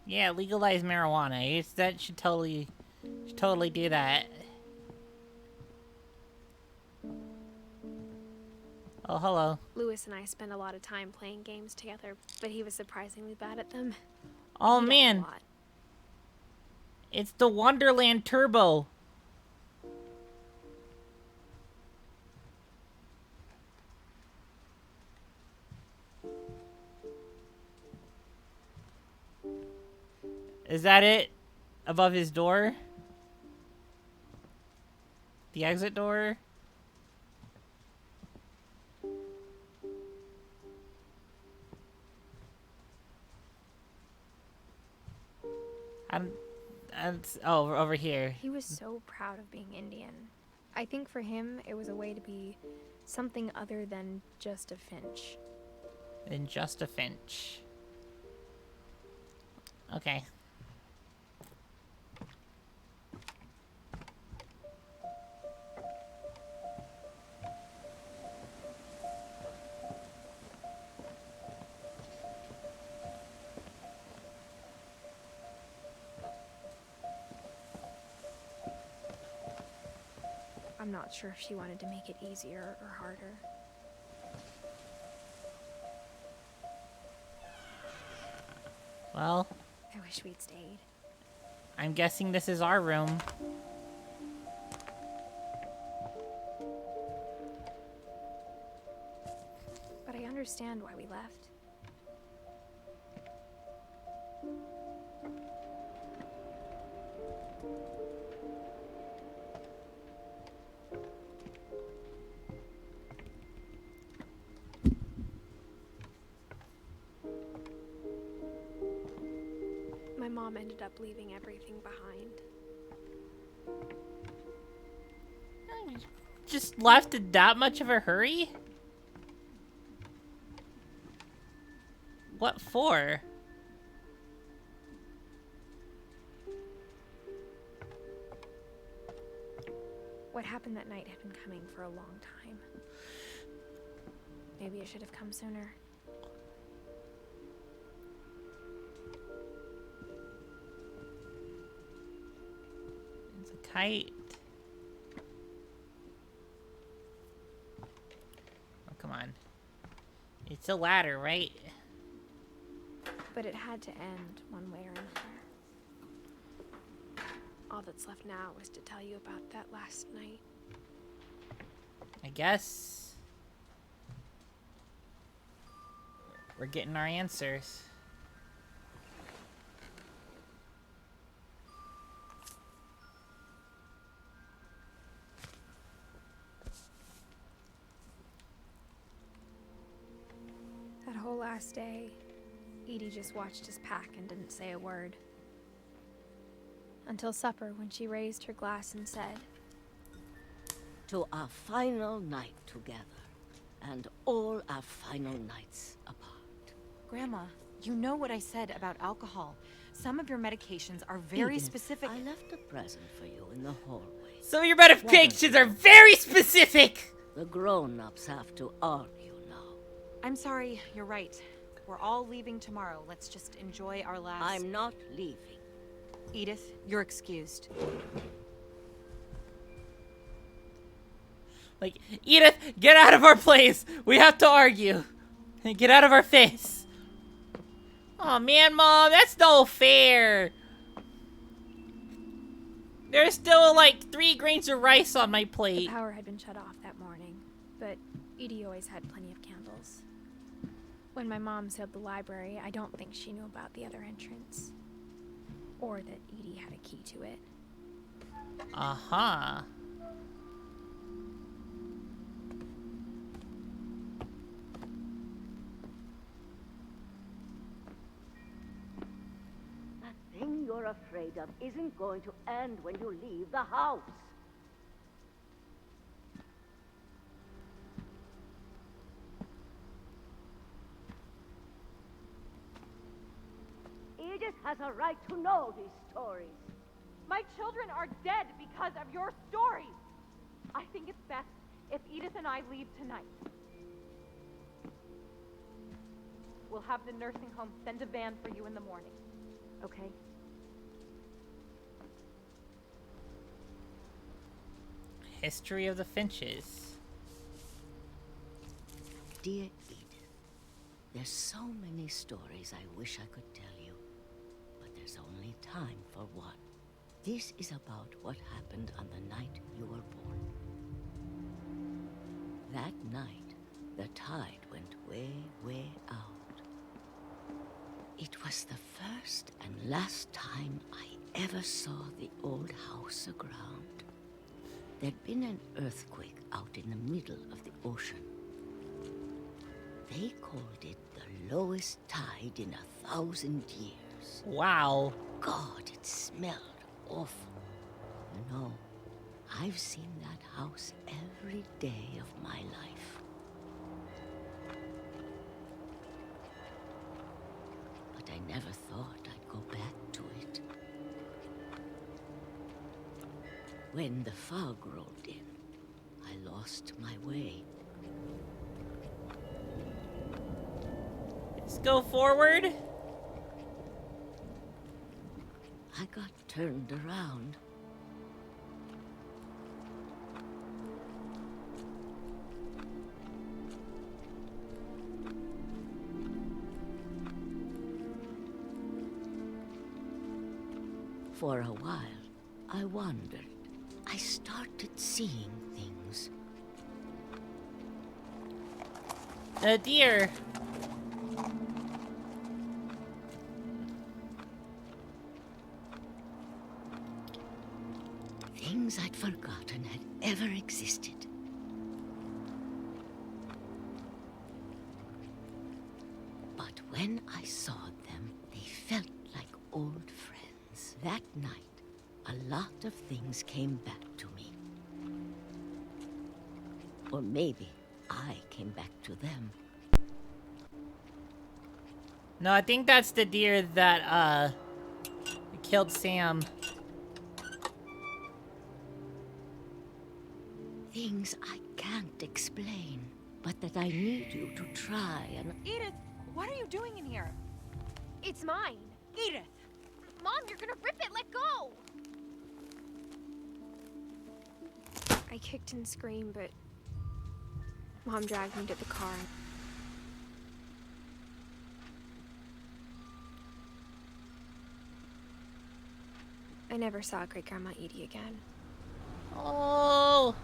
Yeah, legalize marijuana. That should totally do that. Oh, hello. Lewis and I spent a lot of time playing games together, but he was surprisingly bad at them. Oh, He died a man. lot. It's the Wonderland Turbo. Is that it? Above his door? The exit door? Oh, over here. He was so proud of being Indian. I think for him, it was a way to be something other than just a Finch. Than just a Finch. Okay. I'm not sure if she wanted to make it easier or harder. Well, I wish we'd stayed. I'm guessing this is our room. But I understand why we left. My mom ended up leaving everything behind. Just left in that much of a hurry? What for? What happened that night had been coming for a long time. Maybe it should have come sooner. It's a kite. Oh, come on. It's a ladder, right? But it had to end one way or another. All that's left now is to tell you about that last night. I guess we're getting our answers. That whole last day, Edie just watched us pack and didn't say a word. Until supper, when she raised her glass and said, "To our final night together, and all our final nights apart." Grandma, you know what I said about alcohol. Some of your medications are very Edith, specific. I left a present for you in the hallway. Some of your medications are very specific! The grown-ups have to argue now. I'm sorry, you're right. We're all leaving tomorrow. Let's just enjoy our last... I'm not leaving. Edith, you're excused. Like, Edith, get out of our place. We have to argue. Get out of our face. Oh man, Mom, that's no fair. There's still like 3 grains of rice on my plate. The power had been shut off that morning, but Edie always had plenty of candles. When my mom sealed the library, I don't think she knew about the other entrance. Or that Edie had a key to it. Uh-huh. The thing you're afraid of isn't going to end when you leave the house. Edith has a right to know these stories. My children are dead because of your stories. I think it's best if Edith and I leave tonight. We'll have the nursing home send a van for you in the morning, okay? History of the Finches. Dear Edith, there's so many stories I wish I could tell you, but there's only time for one. This is about what happened on the night you were born. That night, the tide went way, way out. It was the first and last time I ever saw the old house aground. There'd been an earthquake out in the middle of the ocean. They called it the lowest tide in 1,000 years. Wow. God, it smelled awful. You know, I've seen that house every day of my life. But I never thought I'd go back to it. When the fog rolled in, I lost my way. Let's go forward. I got turned around. For a while, I wandered. I started seeing things. A deer. Things I'd forgotten had ever existed. But when I saw them, they felt like old friends. That night, a lot of things came back to me. Or maybe I came back to them. No, I think that's the deer that, killed Sam. Things I can't explain, but that I need you to try and... Edith, what are you doing in here? It's mine. Edith! Mom, you're gonna rip it! Let go! I kicked and screamed, but Mom dragged me to the car. I never saw Great Grandma Edie again. Oh.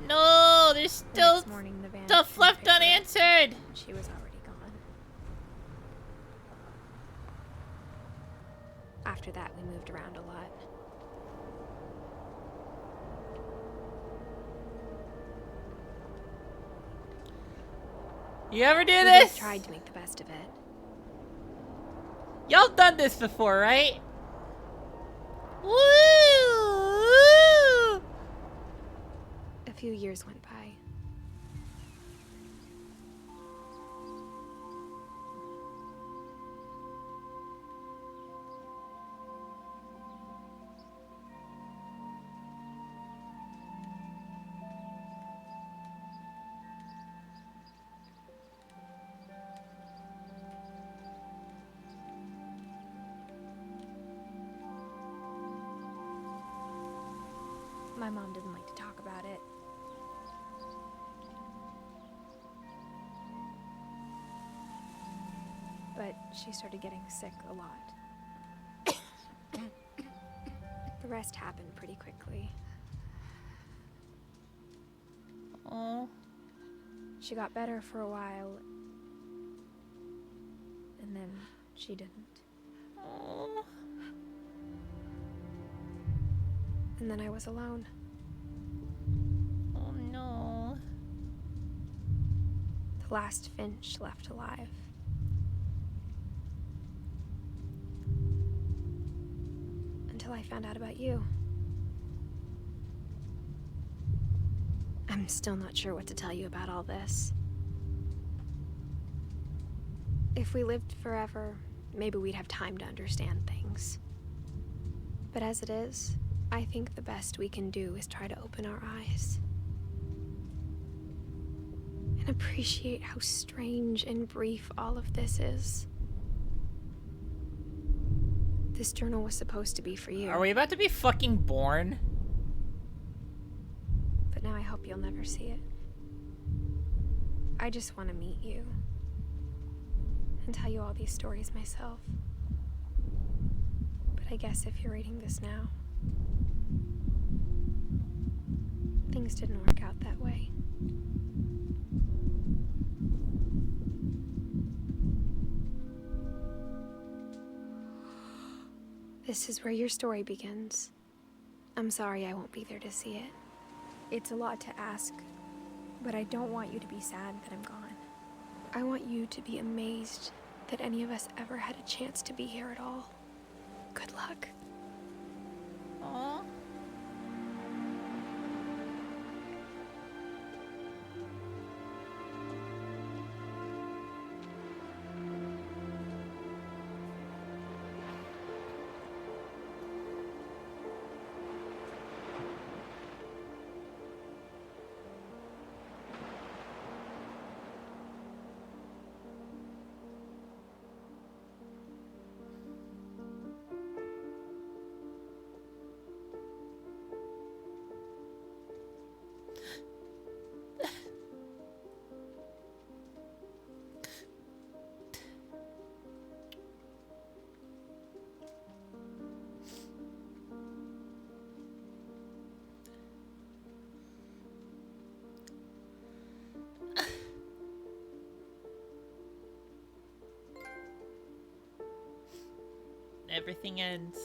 No, there's still Next morning, the van stuff came to left pick her up. unanswered. She was already gone. After that, we moved around a lot. You ever do We this? both tried to make the best of it. Y'all done this before, right? Woo! A few years went by. My mom didn't like to talk about it. but she started getting sick a lot. The rest happened pretty quickly. Oh. She got better for a while, and then she didn't. Oh. And then I was alone. Oh no. The last Finch left alive. Until I found out about you. I'm still not sure what to tell you about all this. If we lived forever, maybe we'd have time to understand things. But as it is, I think the best we can do is try to open our eyes. And appreciate how strange and brief all of this is. This journal was supposed to be for you. Are we about to be fucking born? But now I hope you'll never see it. I just want to meet you. And tell you all these stories myself. But I guess if you're reading this now, things didn't work out that way. This is where your story begins. I'm sorry I won't be there to see it. It's a lot to ask, but I don't want you to be sad that I'm gone. I want you to be amazed that any of us ever had a chance to be here at all. Good luck. Aww. Everything ends.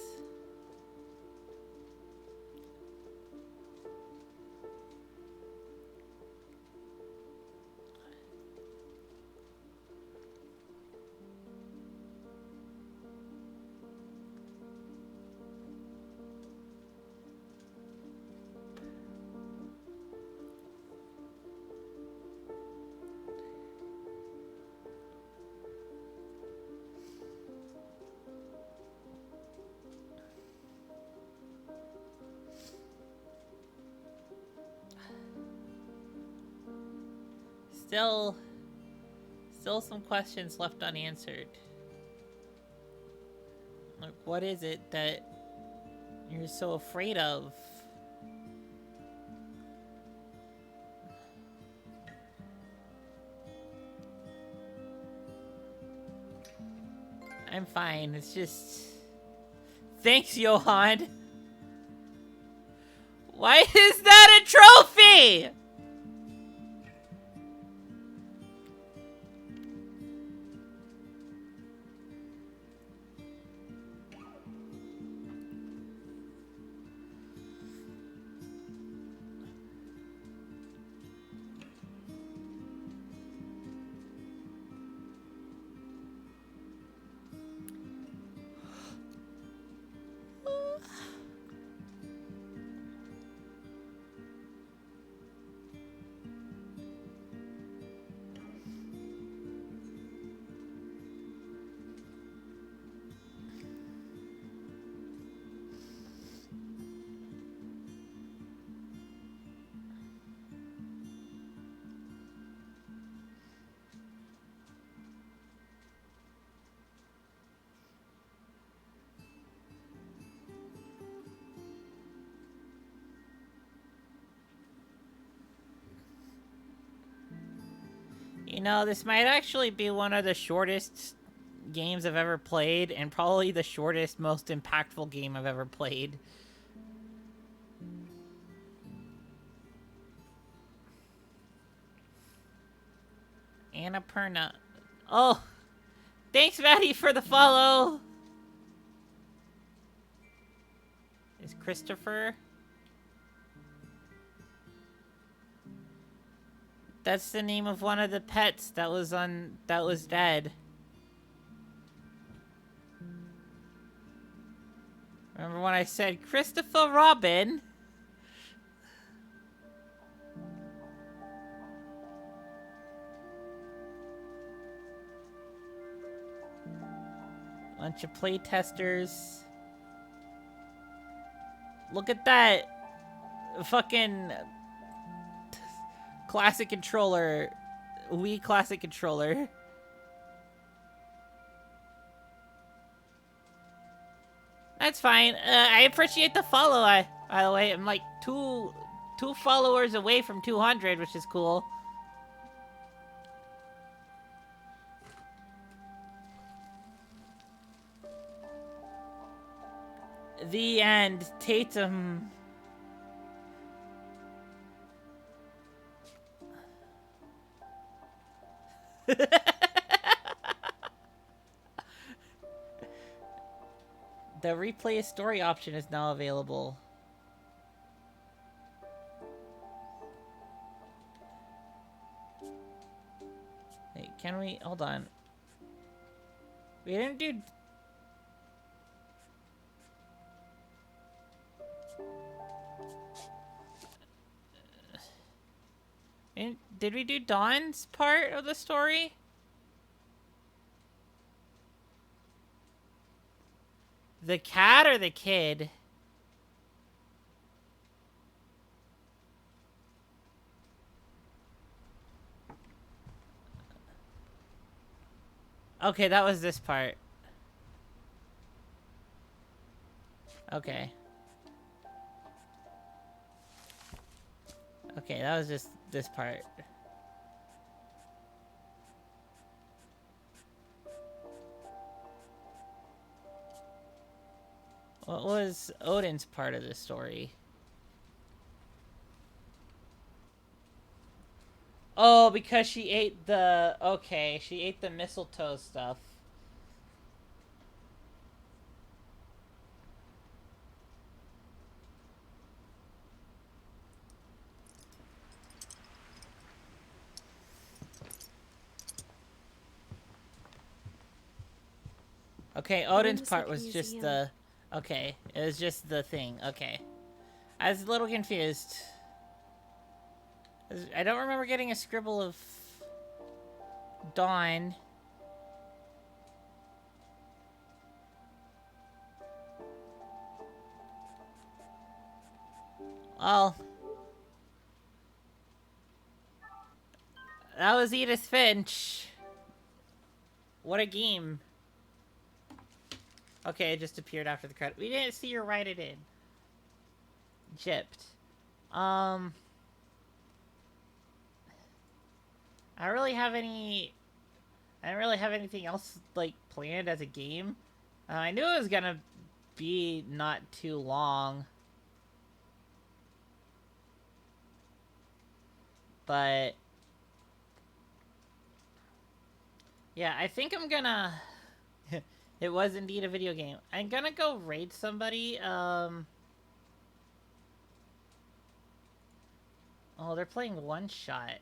Still some questions left unanswered. Like, what is it that you're so afraid of? I'm fine. It's just... Thanks, Johan! Why is that a trophy?! You know, this might actually be one of the shortest games I've ever played, and probably the shortest, most impactful game I've ever played. Annapurna. Oh! Thanks, Maddie, for the follow! Is Christopher? That's the name of one of the pets that was dead. Remember when I said Christopher Robin? Bunch of playtesters. Look at that fucking classic controller. Wii classic controller. That's fine. I appreciate the follow. By the way, I'm like two followers away from 200, which is cool. The end. Tatum. The replay a story option is now available. Wait, can we... Hold on. We didn't do... Did we do Dawn's part of the story? The cat or the kid? Okay, that was this part. Okay. Okay, that was just this part. What was Odin's part of the story? Oh, because she ate the... Okay, she ate the mistletoe stuff. Okay, Odin's part was just the... Okay, it was just the thing. Okay. I was a little confused. I don't remember getting a scribble of Dawn. Well, that was Edith Finch. What a game. Okay, it just appeared after the credit. We didn't see her write it in. Gypped. I don't really have any... I don't really have anything else, like, planned as a game. I knew it was gonna be not too long. But... yeah, I think I'm gonna... It was indeed a video game. I'm gonna go raid somebody, Oh, they're playing One Shot.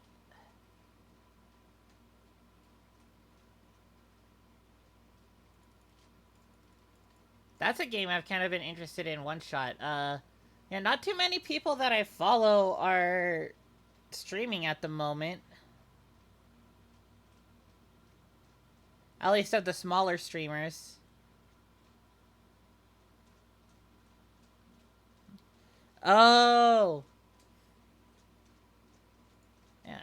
That's a game I've kind of been interested in, One Shot. Yeah, not too many people that I follow are streaming at the moment. At least of the smaller streamers. Oh! Yeah.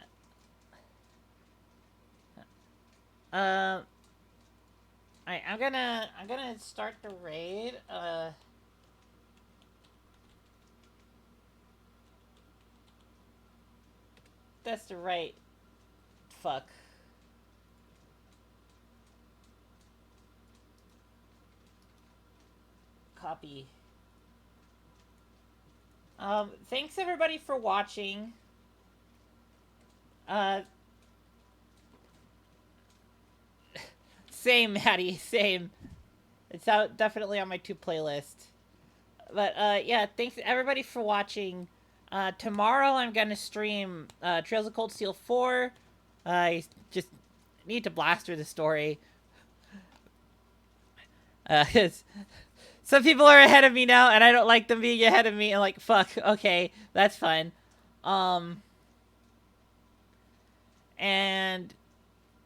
Alright, I'm gonna start the raid. That's the right... Fuck. Copy. Thanks everybody for watching. Same, Maddie, same. It's out definitely on my 2 playlist. But, yeah, thanks everybody for watching. Tomorrow I'm gonna stream, Trails of Cold Steel 4. I just need to blast through the story. 'Cause some people are ahead of me now, and I don't like them being ahead of me, and like, fuck, okay, that's fine. And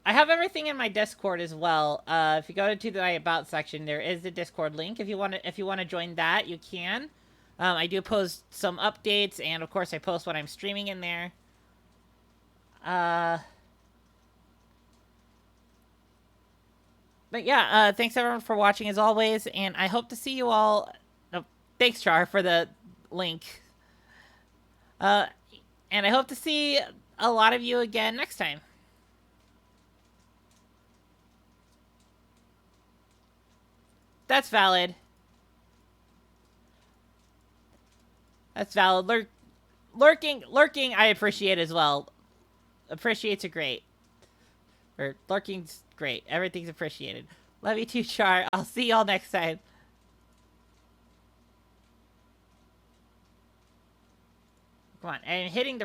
I have everything in my Discord as well. If you go to my About section, there is the Discord link. If you want to join that, you can. I do post some updates, and of course I post when I'm streaming in there. But yeah, thanks everyone for watching as always, and I hope to see you all. No, thanks Char for the link. And I hope to see a lot of you again next time. That's valid. That's valid. Lurking, I appreciate as well. Appreciates are great. Or lurking's great. Everything's appreciated. Love you too, Char. I'll see y'all next time. Come on, and hitting the